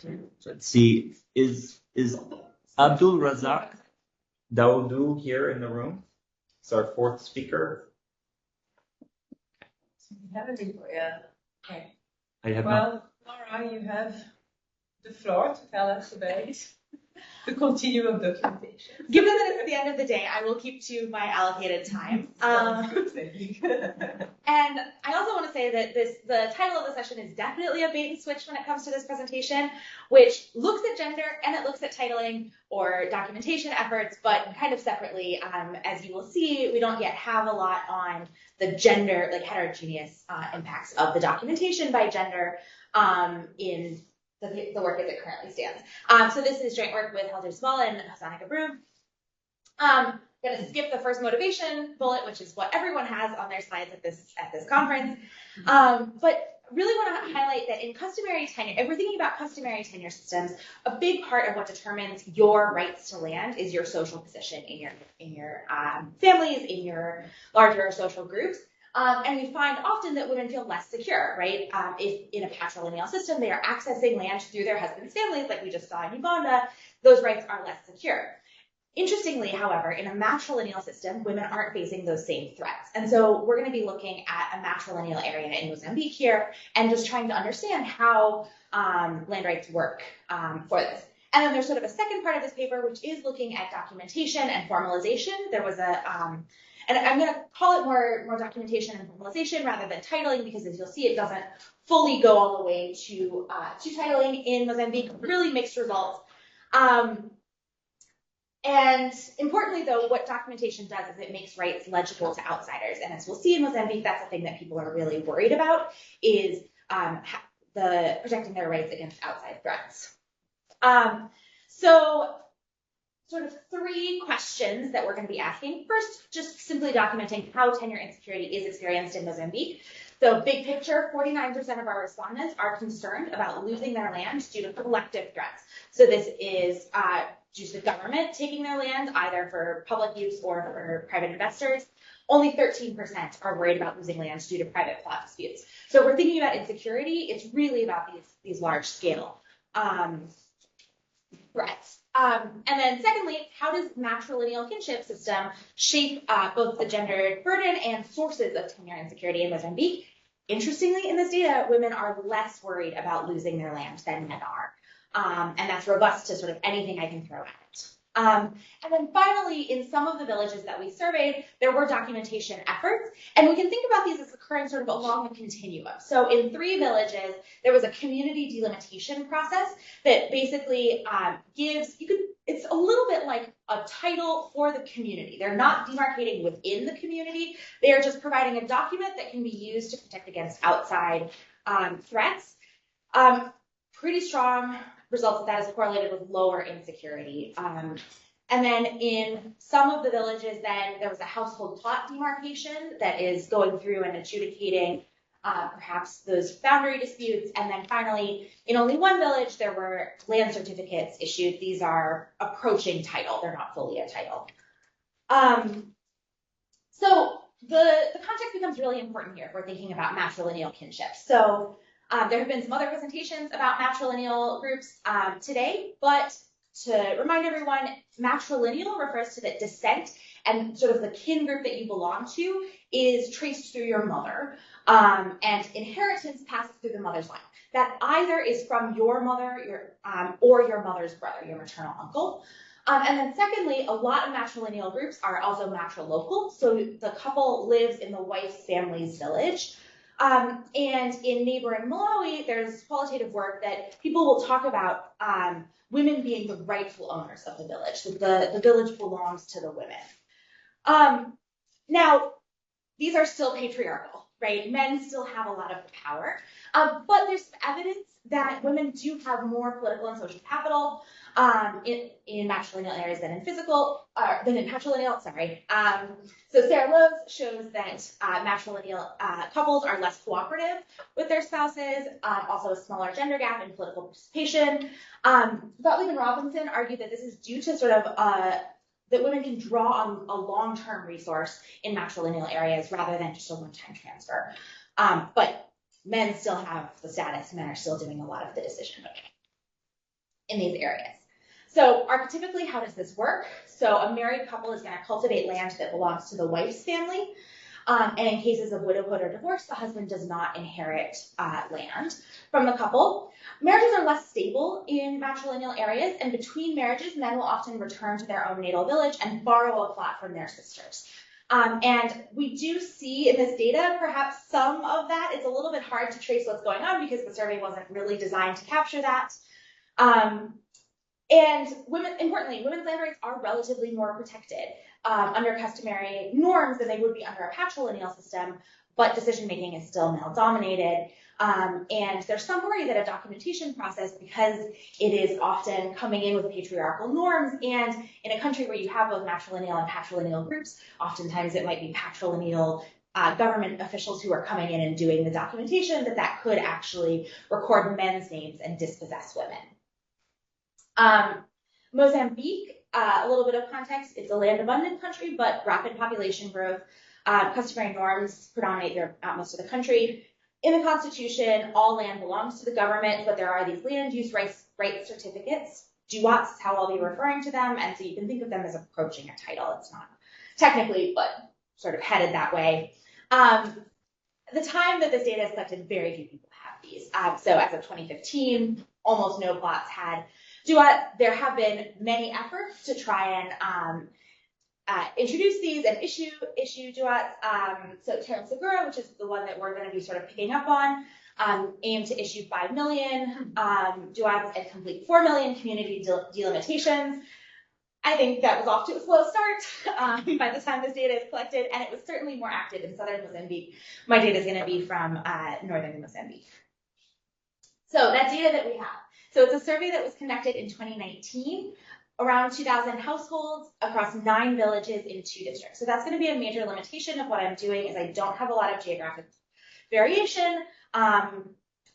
let's see, is Abdul Razak Daoudou here in the room? It's our fourth speaker. Yeah. Okay. I have Well, Laura, you have the floor to tell us about the continuum of documentation. Given that it's the end of the day, I will keep to my allocated time. And I also want to say that the title of the session is definitely a bait and switch when it comes to this presentation, which looks at gender and it looks at titling or documentation efforts, but kind of separately. As you will see, we don't yet have a lot on the gender, like heterogeneous impacts of the documentation by gender in the work as it currently stands. So this is joint work with Helder Small and Hassan Gabru. I'm going to skip the first motivation bullet, which is what everyone has on their slides at this conference. But really want to highlight that in customary tenure, if we're thinking about customary tenure systems, a big part of what determines your rights to land is your social position in your families, in your larger social groups. And we find often that women feel less secure, right? If in a patrilineal system, they are accessing land through their husband's families, like we just saw in Uganda, those rights are less secure. Interestingly, however, in a matrilineal system, women aren't facing those same threats. And so we're going to be looking at a matrilineal area in Mozambique here and just trying to understand how land rights work for this. And then there's sort of a second part of this paper, which is looking at documentation and formalization. There was and I'm going to call it more documentation and formalization rather than titling, because as you'll see, it doesn't fully go all the way to titling in Mozambique. Really mixed results. And importantly, though, what documentation does is it makes rights legible to outsiders. And as we'll see in Mozambique, that's the thing that people are really worried about, is protecting their rights against outside threats. So sort of three questions that we're going to be asking. First, just simply documenting how tenure insecurity is experienced in Mozambique. So big picture, 49% of our respondents are concerned about losing their land due to collective threats. So this is due to the government taking their land, either for public use or for private investors. Only 13% are worried about losing land due to private plot disputes. So if we're thinking about insecurity, it's really about these large scale threats. And then secondly, how does matrilineal kinship system shape both the gendered burden and sources of tenure insecurity in Mozambique? Interestingly, in this data, women are less worried about losing their land than men are. And that's robust to sort of anything I can throw at it. And then finally, in some of the villages that we surveyed, there were documentation efforts, and we can think about these as occurring sort of along a continuum. So in 3 villages, there was a community delimitation process that basically it's a little bit like a title for the community. They're not demarcating within the community. They are just providing a document that can be used to protect against outside threats. Pretty strong results that is correlated with lower insecurity. And then in some of the villages, then there was a household plot demarcation that is going through and adjudicating perhaps those boundary disputes. And then finally, in only one village, there were land certificates issued. These are approaching title. They're not fully a title. So the context becomes really important here if we're thinking about matrilineal kinship. So There have been some other presentations about matrilineal groups today, but to remind everyone, matrilineal refers to the descent and sort of the kin group that you belong to is traced through your mother, and inheritance passes through the mother's line. That either is from your mother, or your mother's brother, your maternal uncle. And then secondly, a lot of matrilineal groups are also matrilocal, so the couple lives in the wife's family's village. And in neighboring Malawi, there's qualitative work that people will talk about women being the rightful owners of the village, that the village belongs to the women. Now, these are still patriarchal, right? Men still have a lot of power, but there's some evidence that women do have more political and social capital in matrilineal areas than in patrilineal, sorry. So Sarah Lowe's shows that matrilineal couples are less cooperative with their spouses, also a smaller gender gap in political participation. Gottlieb and Robinson argue that this is due to sort of that women can draw on a long-term resource in matrilineal areas rather than just a one-time transfer. But men still have the status, men are still doing a lot of the decision making in these areas. So archetypically, how does this work? So a married couple is going to cultivate land that belongs to the wife's family. And in cases of widowhood or divorce, the husband does not inherit land from the couple. Marriages are less stable in matrilineal areas, and between marriages, men will often return to their own natal village and borrow a plot from their sisters. And we do see in this data perhaps some of that. It's a little bit hard to trace what's going on because the survey wasn't really designed to capture that. And importantly, women's land rights are relatively more protected under customary norms than they would be under a patrilineal system, but decision-making is still male-dominated. And there's some worry that a documentation process, because it is often coming in with patriarchal norms, and in a country where you have both matrilineal and patrilineal groups, oftentimes it might be patrilineal government officials who are coming in and doing the documentation, that could actually record men's names and dispossess women. Mozambique, a little bit of context, it's a land-abundant country, but rapid population growth, customary norms predominate throughout most of the country. In the Constitution, all land belongs to the government, but there are these land use rights certificates. Duats is how I'll be referring to them, and so you can think of them as approaching a title. It's not technically, but sort of headed that way. The time that this data is collected, very few people have these. So as of 2015, almost no plots had Duat. There have been many efforts to try and introduce these and issue Duats. So Terence Segura, which is the one that we're going to be sort of picking up on, aimed to issue 5 million Duats and complete 4 million community delimitations. I think that was off to a slow start by the time this data is collected, and it was certainly more active in southern Mozambique. My data is going to be from northern Mozambique. So that data that we have. So it's a survey that was conducted in 2019, around 2,000 households across 9 villages in 2 districts. So that's going to be a major limitation of what I'm doing, is I don't have a lot of geographic variation, and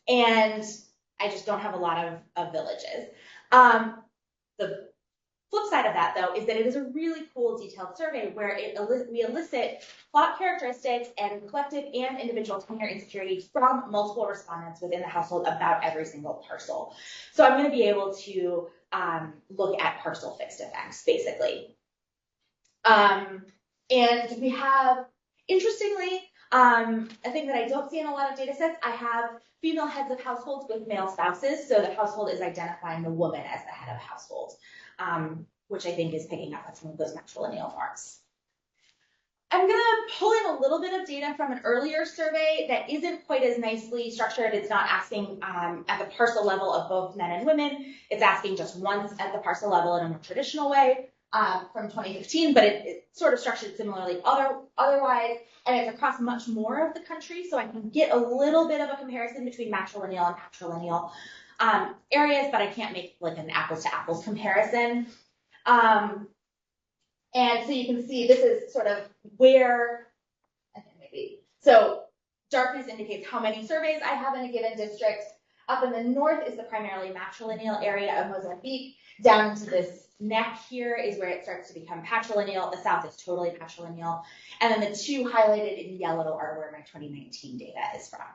I just don't have a lot of villages. The flip side of that, though, is that it is a really cool detailed survey where we elicit plot characteristics and collective and individual tenure insecurity from multiple respondents within the household about every single parcel. So I'm going to be able to look at parcel fixed effects, basically. And we have, interestingly, a thing that I don't see in a lot of data sets, I have female heads of households with male spouses, so the household is identifying the woman as the head of household. Which I think is picking up on some of those matrilineal norms. I'm going to pull in a little bit of data from an earlier survey that isn't quite as nicely structured. It's not asking at the parcel level of both men and women. It's asking just once at the parcel level in a more traditional way from 2015, but it's sort of structured similarly otherwise, and it's across much more of the country, so I can get a little bit of a comparison between matrilineal and patrilineal areas, but I can't make like an apples to apples comparison. And so you can see this is sort of where, I think maybe, so darkness indicates how many surveys I have in a given district. Up in the north is the primarily matrilineal area of Mozambique. Down into this neck here is where it starts to become patrilineal. The south is totally patrilineal. And then the 2 highlighted in yellow are where my 2019 data is from.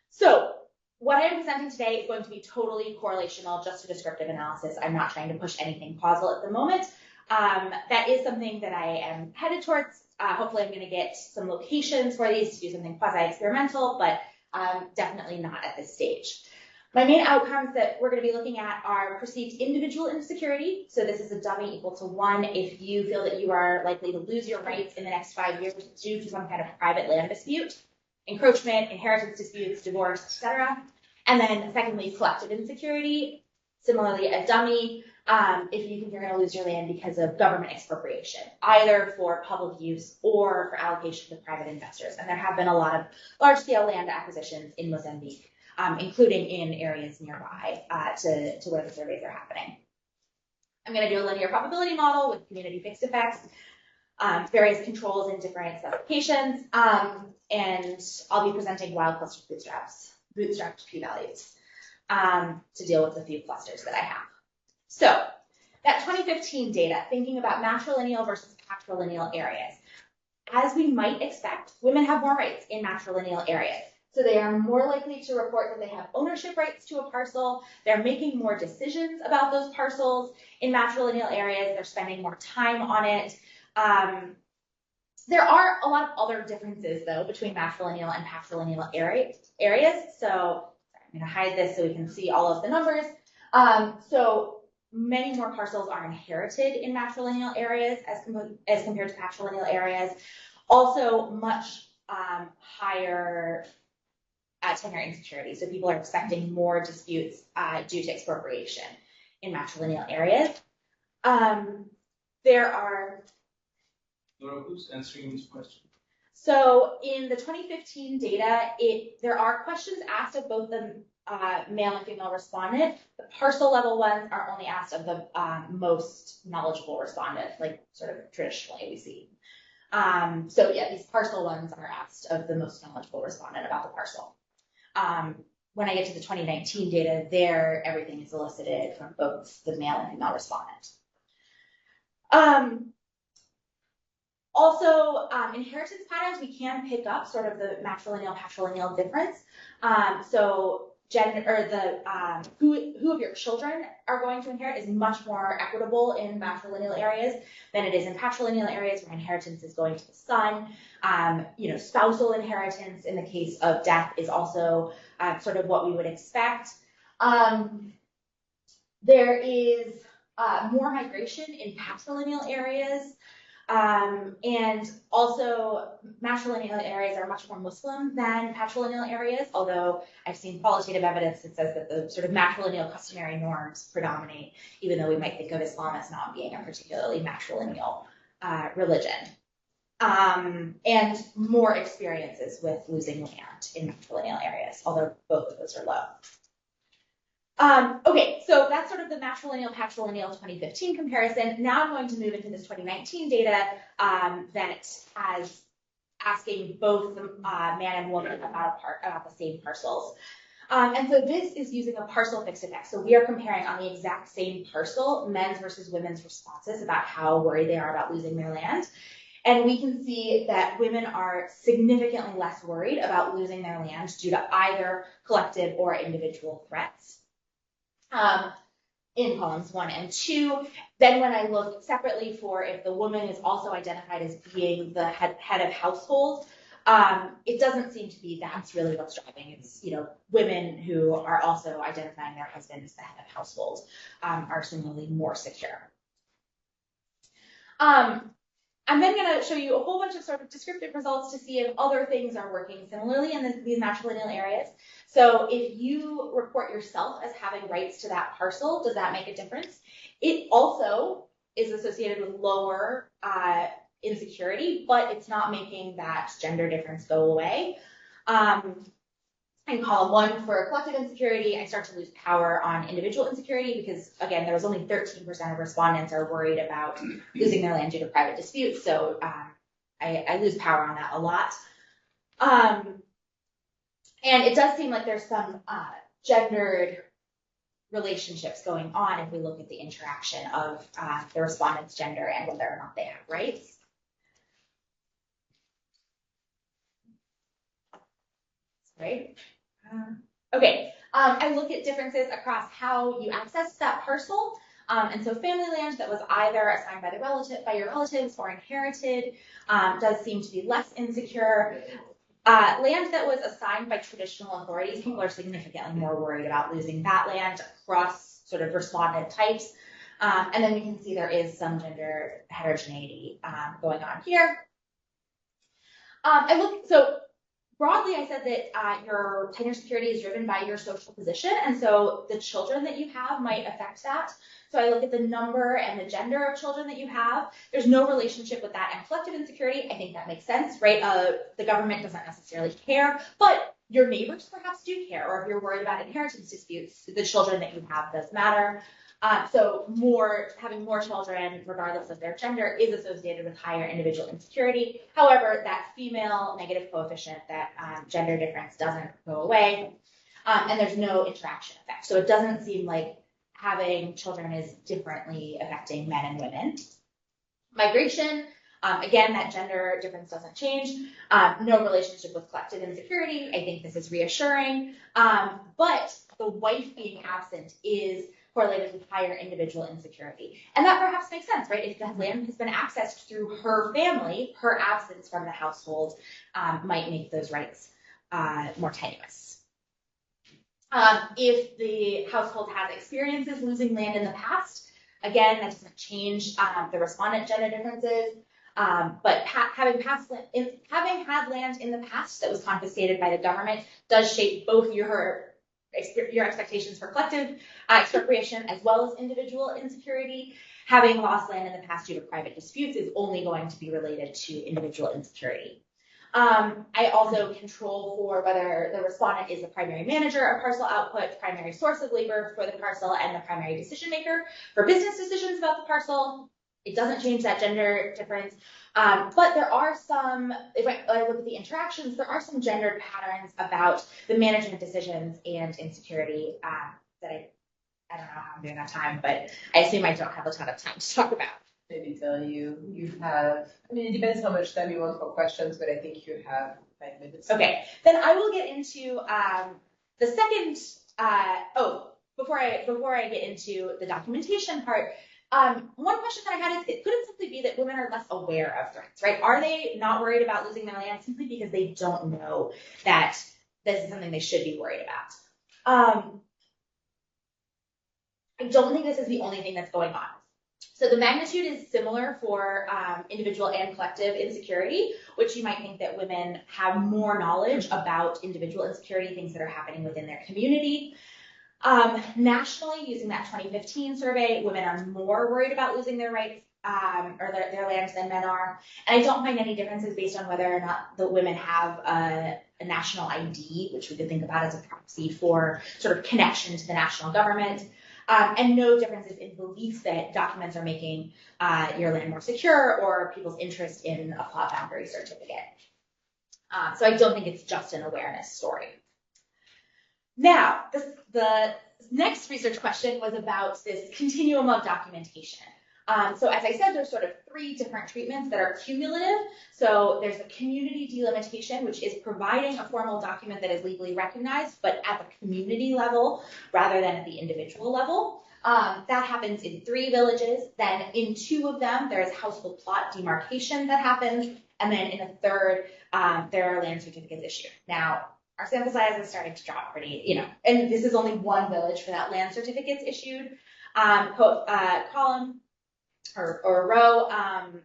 So what I'm presenting today is going to be totally correlational, just a descriptive analysis. I'm not trying to push anything causal at the moment. That is something that I am headed towards. Hopefully I'm going to get some locations for these to do something quasi-experimental, but definitely not at this stage. My main outcomes that we're going to be looking at are perceived individual insecurity. So this is a dummy equal to 1 if you feel that you are likely to lose your rights in the next 5 years due to some kind of private land dispute, encroachment, inheritance disputes, divorce, etc. And then secondly, collective insecurity. Similarly, a dummy if you think you're going to lose your land because of government expropriation, either for public use or for allocation to private investors. And there have been a lot of large-scale land acquisitions in Mozambique, including in areas nearby to where the surveys are happening. I'm going to do a linear probability model with community fixed effects, various controls in different specifications, and I'll be presenting wild cluster bootstrapped p-values to deal with a few clusters that I have. So that 2015 data, thinking about matrilineal versus patrilineal areas. As we might expect, women have more rights in matrilineal areas. So they are more likely to report that they have ownership rights to a parcel. They're making more decisions about those parcels in matrilineal areas. They're spending more time on it. There are a lot of other differences, though, between matrilineal and patrilineal areas. So I'm going to hide this so we can see all of the numbers. So many more parcels are inherited in matrilineal areas as compared to patrilineal areas. Also, much higher tenure insecurity. So people are expecting more disputes due to expropriation in matrilineal areas. There are... Laura, who's answering this question? So in the 2015 data, there are questions asked of both the male and female respondent. The parcel level ones are only asked of the most knowledgeable respondent, like sort of traditionally we see. So yeah, these parcel ones are asked of the most knowledgeable respondent about the parcel. When I get to the 2019 data, there everything is elicited from both the male and female respondent. Also, inheritance patterns, we can pick up sort of the matrilineal-patrilineal difference. So gender, or who of your children are going to inherit is much more equitable in matrilineal areas than it is in patrilineal areas where inheritance is going to the son. Spousal inheritance in the case of death is also sort of what we would expect. There is more migration in patrilineal areas. And also matrilineal areas are much more Muslim than patrilineal areas, although I've seen qualitative evidence that says that the sort of matrilineal customary norms predominate, even though we might think of Islam as not being a particularly matrilineal religion. And more experiences with losing land in matrilineal areas, although both of those are low. Okay, so that's sort of the matrilineal-patrilineal 2015 comparison. Now I'm going to move into this 2019 data that has asking both the man and woman about the same parcels. And so this is using a parcel fixed effect. So we are comparing on the exact same parcel, men's versus women's responses about how worried they are about losing their land. And we can see that women are significantly less worried about losing their land due to either collective or individual threats. In columns 1 and 2. Then when I look separately for if the woman is also identified as being the head of household, it doesn't seem to be that's really what's driving. It's, women who are also identifying their husband as the head of household are similarly more secure. I'm then going to show you a whole bunch of sort of descriptive results to see if other things are working similarly in these matrilineal areas. So if you report yourself as having rights to that parcel, does that make a difference? It also is associated with lower insecurity, but it's not making that gender difference go away. In column 1 for collective insecurity, I start to lose power on individual insecurity because, again, there was only 13% of respondents are worried about losing their land due to private disputes. So I lose power on that a lot. And it does seem like there's some gendered relationships going on if we look at the interaction of the respondent's gender and whether or not they have rights. right? Okay, I look at differences across how you access that parcel. And so family land that was either assigned by your relatives or inherited does seem to be less insecure. Land that was assigned by traditional authorities, people are significantly more worried about losing that land across sort of respondent types. And then we can see there is some gender heterogeneity going on here. So broadly, I said that your tenure security is driven by your social position, and so the children that you have might affect that. So I look at the number and the gender of children that you have. There's no relationship with that and collective insecurity. I think that makes sense, right? The government doesn't necessarily care, but your neighbors perhaps do care, or if you're worried about inheritance disputes, the children that you have does matter. So having more children, regardless of their gender, is associated with higher individual insecurity. However, that female negative coefficient, that gender difference doesn't go away, and there's no interaction effect. So it doesn't seem like having children is differently affecting men and women. Migration, again, that gender difference doesn't change. No relationship with collective insecurity. I think this is reassuring. But the wife being absent is correlated with higher individual insecurity. And that perhaps makes sense, right? If the land has been accessed through her family, her absence from the household might make those rights more tenuous. If the household has experiences losing land in the past, again, that doesn't change the respondent gender differences. But having had land in the past that was confiscated by the government does shape both your expectations for collective expropriation as well as individual insecurity. Having lost land in the past due to private disputes is only going to be related to individual insecurity. I also control for whether the respondent is the primary manager of parcel output, primary source of labor for the parcel, and the primary decision maker for business decisions about the parcel. It doesn't change that gender difference. But there are some, if I look at the interactions, there are some gendered patterns about the management decisions and insecurity that I don't know how I'm doing on time, but I assume I don't have a ton of time to talk about. Maybe tell you have, I mean, it depends how much time you want for questions, but I think you have 5 minutes. Okay, then I will get into the second, before I get into the documentation part, one question that I had is, it couldn't simply be that women are less aware of threats, right? Are they not worried about losing their land simply because they don't know that this is something they should be worried about? I don't think this is the only thing that's going on. So the magnitude is similar for individual and collective insecurity, which you might think that women have more knowledge about individual insecurity, things that are happening within their community. Nationally, using that 2015 survey, women are more worried about losing their rights or their lands than men are. And I don't find any differences based on whether or not the women have a national ID, which we could think about as a proxy for sort of connection to the national government. And no differences in beliefs that documents are making your land more secure or people's interest in a plot boundary certificate. So I don't think it's just an awareness story. Now, the next research question was about this continuum of documentation. So as I said, there's sort of 3 different treatments that are cumulative. So there's the community delimitation, which is providing a formal document that is legally recognized, but at the community level rather than at the individual level. That happens in 3 villages. Then in 2 of them, there's household plot demarcation that happens. And then in a third, there are land certificates issued. Now, our sample size is starting to drop pretty, and this is only 1 village for that land certificates issued column or row.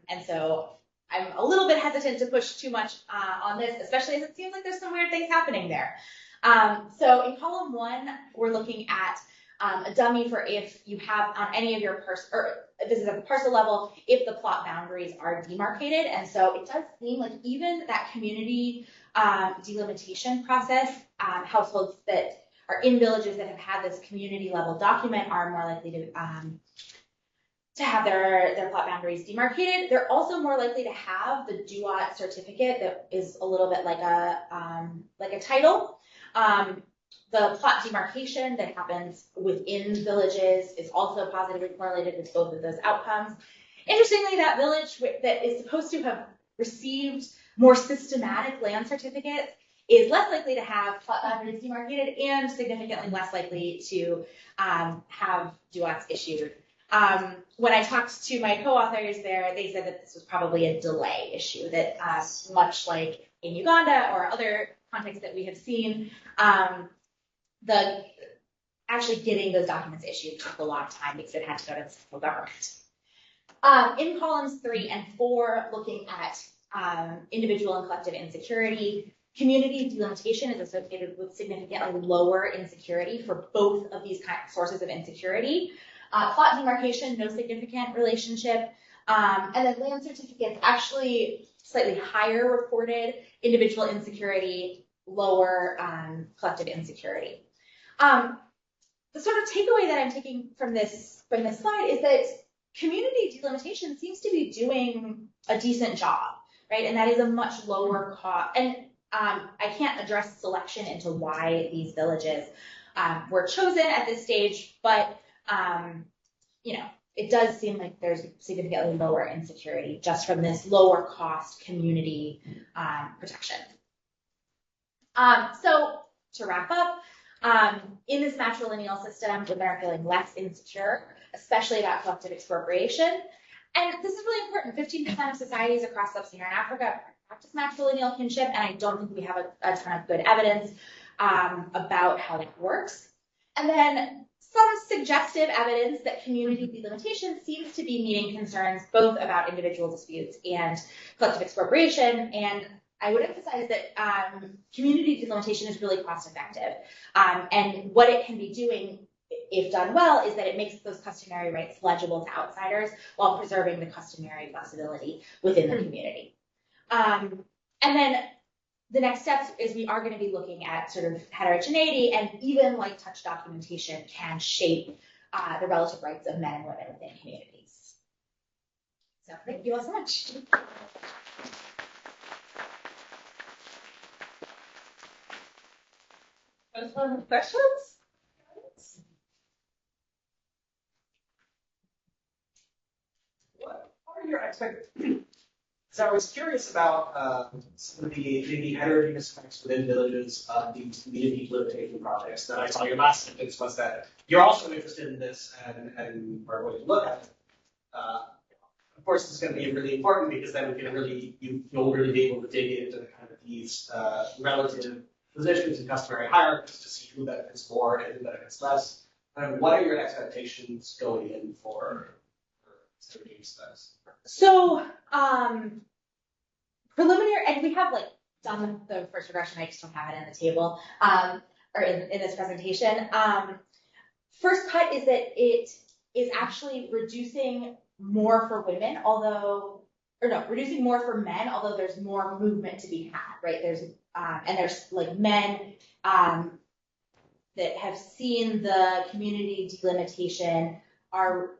And so I'm a little bit hesitant to push too much on this, especially as it seems like there's some weird things happening there. So in column 1, we're looking at a dummy for if you have on any of your this is at the parcel level, if the plot boundaries are demarcated. And so it does seem like even that community delimitation process, households that are in villages that have had this community level document are more likely to have their plot boundaries demarcated. They're also more likely to have the DUAT certificate that is a little bit like a title. The plot demarcation that happens within villages is also positively correlated with both of those outcomes. Interestingly, that village that is supposed to have received more systematic land certificates is less likely to have plot boundaries demarcated and significantly less likely to have duats issued. When I talked to my co-authors there, they said that this was probably a delay issue, that much like in Uganda or other contexts that we have seen, actually getting those documents issued took a lot of time because it had to go to the central government. In columns 3 and 4, looking at individual and collective insecurity, community delimitation is associated with significantly lower insecurity for both of these kind of sources of insecurity. Plot demarcation, no significant relationship. And then land certificates, actually slightly higher reported individual insecurity, lower collective insecurity. The sort of takeaway that I'm taking from this slide is that community delimitation seems to be doing a decent job, right? And that is a much lower cost. And I can't address selection into why these villages were chosen at this stage, but it does seem like there's significantly lower insecurity just from this lower cost community protection. So to wrap up, in this matrilineal system, women are feeling less insecure, especially about collective expropriation. And this is really important. 15% of societies across sub-Saharan Africa practice matrilineal kinship, and I don't think we have a ton of good evidence about how that works. And then some suggestive evidence that community delimitation seems to be meeting concerns both about individual disputes and collective expropriation. And I would emphasize that community delimitation is really cost effective. And what it can be doing, if done well, is that it makes those customary rights legible to outsiders while preserving the customary flexibility within the community. And then the next steps is we are going to be looking at sort of heterogeneity, and even light touch documentation can shape the relative rights of men and women within communities. So thank you all so much. Questions? What are your expectations? So I was curious about some of the maybe heterogeneous effects within villages of these community delimitation projects. That I saw your last sentence was that you're also interested in this and are going to look at it. Of course, this is going to be really important because then we can you'll really be able to dig into kind of these relative positions and customary hierarchies to see who benefits more and who benefits less. And what are your expectations going in for heterogeneous effects? So preliminary, and we have like done the first regression, I just don't have it in the table or in this presentation. First cut is that it is actually reducing more for women, reducing more for men, although there's more movement to be had, right? There's like men that have seen the community delimitation are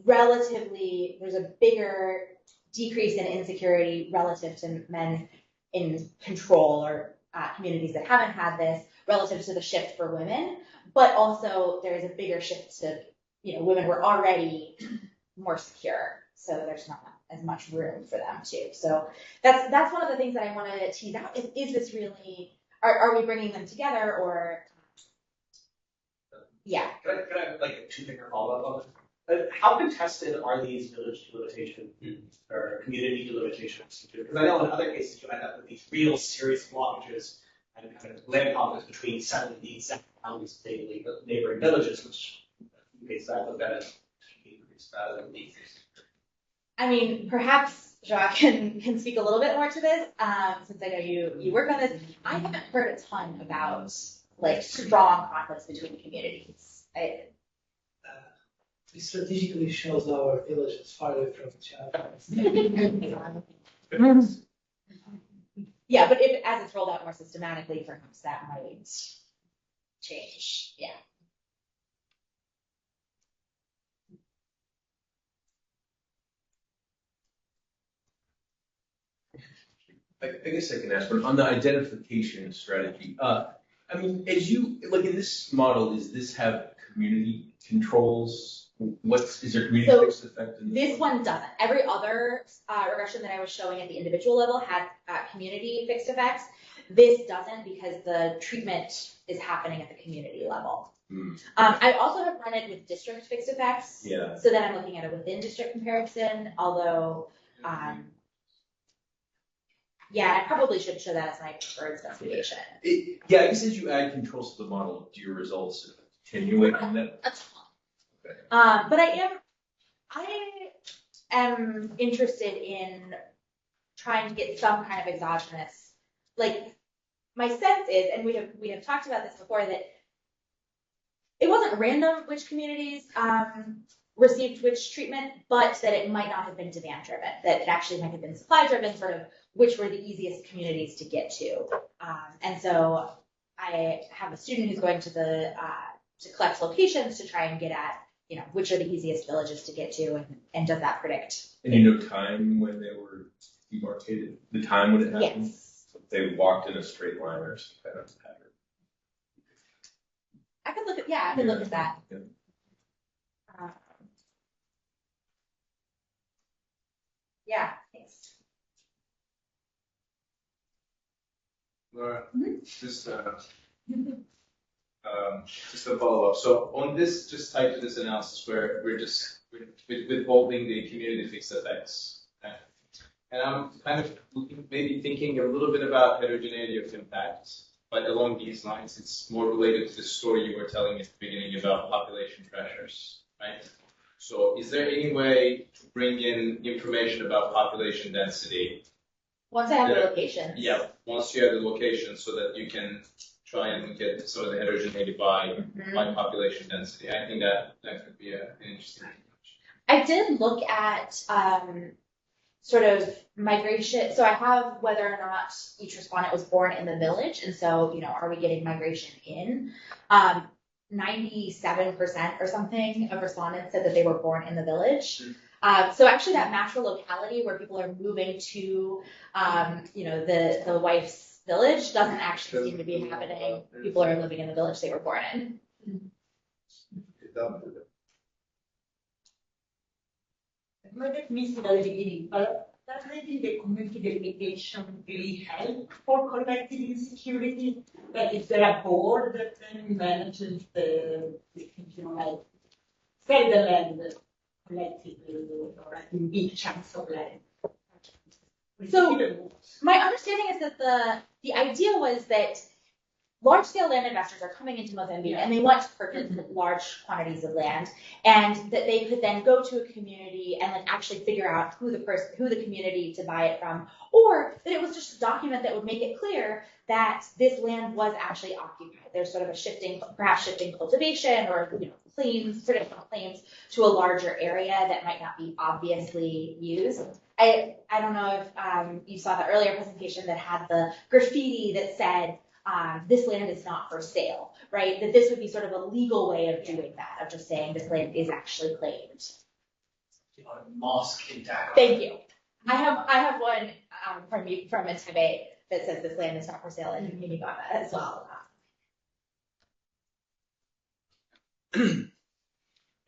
relatively, there's a bigger decrease in insecurity relative to men in control or communities that haven't had this relative to the shift for women, but also there is a bigger shift to, women were already more secure, so there's not as much room for them too. So that's one of the things that I want to tease out. Is this really, are we bringing them together or, yeah. Can I have like a two-finger follow-up on this? How contested are these village delimitation or community delimitations? Because I know in other cases you end up with these real serious blockages and kind of land conflicts between settling the exact boundaries of neighboring villages, which in cases I look at it should be increased rather than decreased. I mean, perhaps Jacques can speak a little bit more to this, since I know you work on this. I haven't heard a ton about like strong conflicts between communities. It strategically shows our villages far away from each other. Yeah, but as it's rolled out more systematically, perhaps that might change. Yeah. I guess I can ask one on the identification strategy. I mean, as you like in this model, does this have community controls? Is there community fixed effect? This one doesn't. Every other regression that I was showing at the individual level had community fixed effects. This doesn't because the treatment is happening at the community level. I also have run it with district fixed effects. Yeah. So then I'm looking at a within district comparison, although, yeah, I probably should show that as my preferred specification. Yeah, I guess as you add controls to the model, do your results attenuate from that? A ton. But I am interested in trying to get some kind of exogenous, like, my sense is, and we have talked about this before, that it wasn't random which communities received which treatment, but that it might not have been demand driven, that it actually might have been supply driven, sort of which were the easiest communities to get to. And so I have a student who's going to to collect locations to try and get at, which are the easiest villages to get to, and does that predict? And you know time when they were demarcated? The time when it happened? Yes. They walked in a straight line or some kind of pattern. I could look at that. Yeah. Yeah, thanks. Laura, just a follow-up. So on this, just tied to this analysis where we're withholding the community fixed effects. Okay? And I'm kind of maybe thinking a little bit about heterogeneity of impact, but along these lines, it's more related to the story you were telling at the beginning about population pressures, right? So is there any way to bring in information about population density? Once I have the location. Yeah, once you have the location so that you can try and get sort of the heterogeneity by population density. I think that could be an interesting approach. I did look at sort of migration. So I have whether or not each respondent was born in the village. And so, are we getting migration in? 97% or something of respondents said that they were born in the village. So actually that natural locality where people are moving to, the wife's village doesn't actually seem to be happening. People are living in the village they were born in. I might have missed it at the beginning, but does maybe the community delimitation really help for collective insecurity? Like, is there a board that then manages sell the land collectively or in big chunks of land? So my understanding is that the idea was that large-scale land investors are coming into Mozambique and they want to purchase large quantities of land, and that they could then go to a community and actually figure out who the community to buy it from, or that it was just a document that would make it clear that this land was actually occupied. There's sort of a perhaps shifting cultivation or traditional claims to a larger area that might not be obviously used. I don't know if you saw the earlier presentation that had the graffiti that said, this land is not for sale, right? That this would be sort of a legal way of doing that, of just saying this land is actually claimed. Mosque in Dhaka. Thank you. I have one from Entebbe that says this land is not for sale in Uganda as well.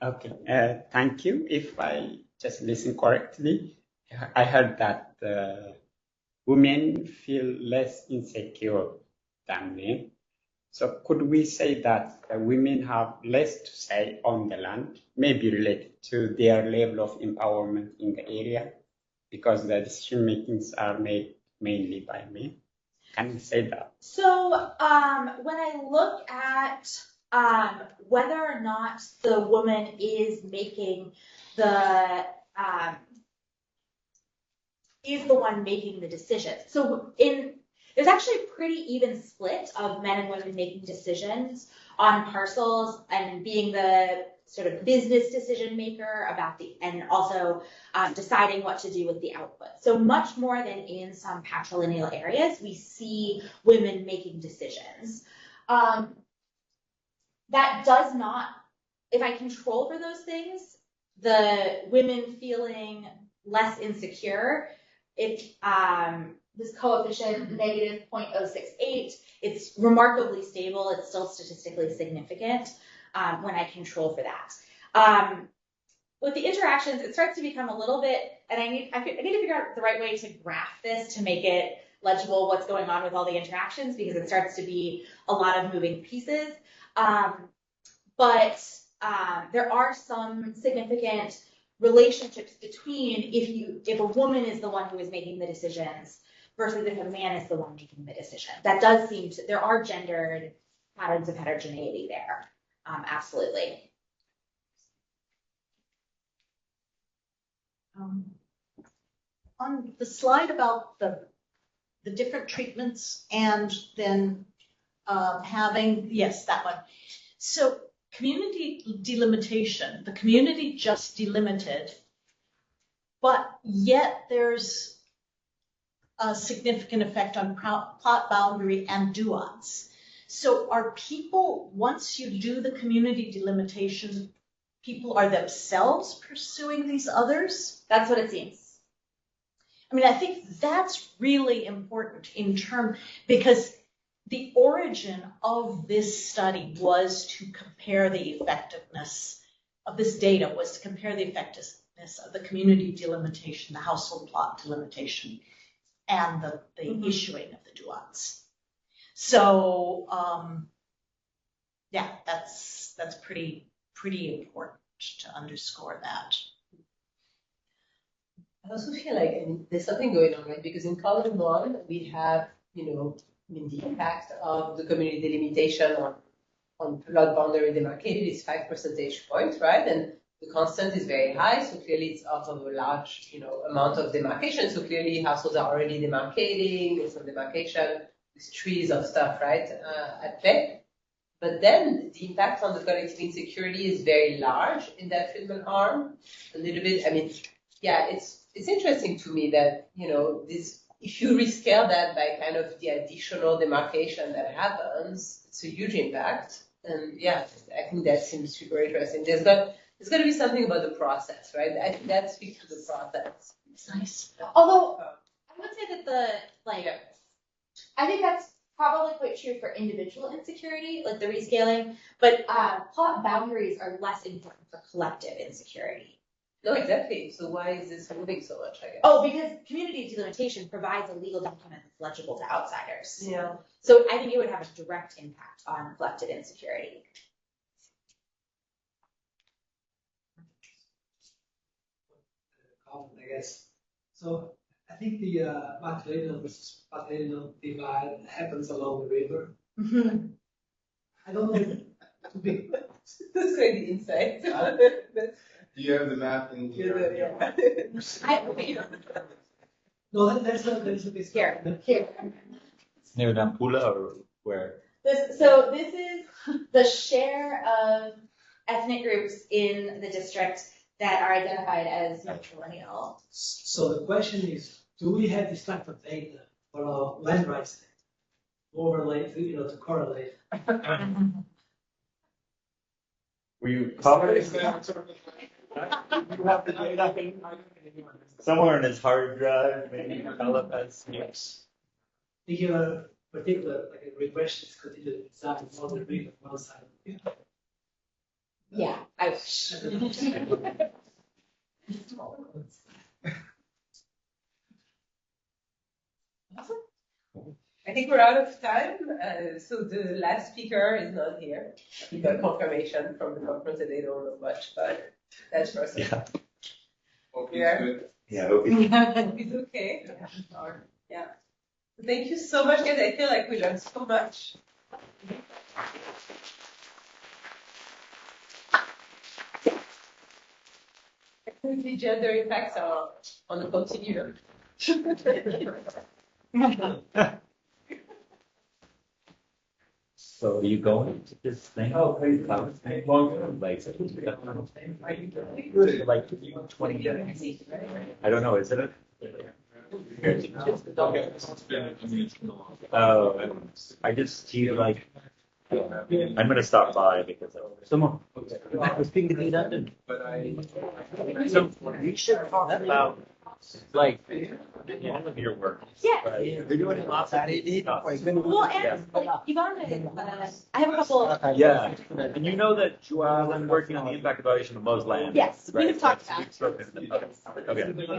Okay, thank you. If I just listen correctly, I heard that women feel less insecure than men. So could we say that women have less to say on the land, maybe related to their level of empowerment in the area, because the decision makings are made mainly by men? Can you say that? So when I look at whether or not the woman is making is the one making the decision. So there's actually a pretty even split of men and women making decisions on parcels and being the sort of business decision maker and also deciding what to do with the output. So much more than in some patrilineal areas, we see women making decisions. That does not, if I control for those things, the women feeling less insecure, this coefficient negative 0.068, it's remarkably stable. It's still statistically significant when I control for that. With the interactions, it starts to become a little bit, and I need to figure out the right way to graph this to make it legible what's going on with all the interactions because it starts to be a lot of moving pieces. But there are some significant relationships between if a woman is the one who is making the decisions versus if a man is the one making the decision. That does seem to, there are gendered patterns of heterogeneity there. Absolutely. On the slide about the different treatments and then having, yes, that one. So community delimitation, the community just delimited, but yet there's a significant effect on plot boundary and nuance. So are people, once you do the community delimitation, people are themselves pursuing these others? That's what it seems. I mean, I think that's really important in terms, because the origin of this study was to compare the effectiveness of this data, was to compare the effectiveness of the community delimitation, the household plot delimitation, and the issuing of the nuance. So, yeah, that's pretty important to underscore that. I also feel like there's something going on, right? Because in column 1, we have, the impact of the community delimitation on plot boundary demarcated is 5 percentage points, right? And the constant is very high, so clearly it's out of a large, amount of demarcation. So clearly households are already demarcating, there's some demarcation, there's trees of stuff, right, at play. But then the impact on the collective insecurity is very large in that treatment arm. A little bit, yeah, it's interesting to me that, if you rescale that by kind of the additional demarcation that happens, it's a huge impact. And yeah, I think that seems super interesting. There's got to be something about the process, right? I think that speaks to the process. It's nice. Although I would say that I think that's probably quite true for individual insecurity, like the rescaling, but plot boundaries are less important for collective insecurity. No, exactly. So why is this moving so much, I guess? Oh, because community delimitation provides a legal document that's legible to outsiders. Yeah. So I think it would have a direct impact on collective insecurity. I guess. So I think the matrilineal versus patrilineal divide happens along the river. Mm-hmm. I don't know to be. That's quite the insight. Do you have the map in here? Yeah. No, there's a bit Here. Near Nampula or where? This is the share of ethnic groups in the district that are identified as matrilineal. So the question is, do we have this type of data for our land rights overlay to correlate? Were you probably you have the data somewhere in his hard drive, maybe develop as mix. Thinking of a particular like a regression is continued design on the river one side. Yeah, I wish. Awesome. I think we're out of time. So the last speaker is not here. We got confirmation from the conference that they don't know much, but that's person. Yeah. Hope he's good. Yeah, hope he's It's okay. Yeah. Thank you so much, guys. I feel like we learned so much. The gender impacts are on the continuum. So are you going to this thing? Oh, like 20 years. I don't know, is it? Oh, I just feel like I'm gonna stop by because someone was thinking he doesn't. So we should talk about like all of your work. Yeah. You're doing lots of stuff. Well, and Uganda, I have a couple. Yeah, and you know that Joao is working on the impact evaluation of Mo's land. Yes, right? we've talked about it. Okay.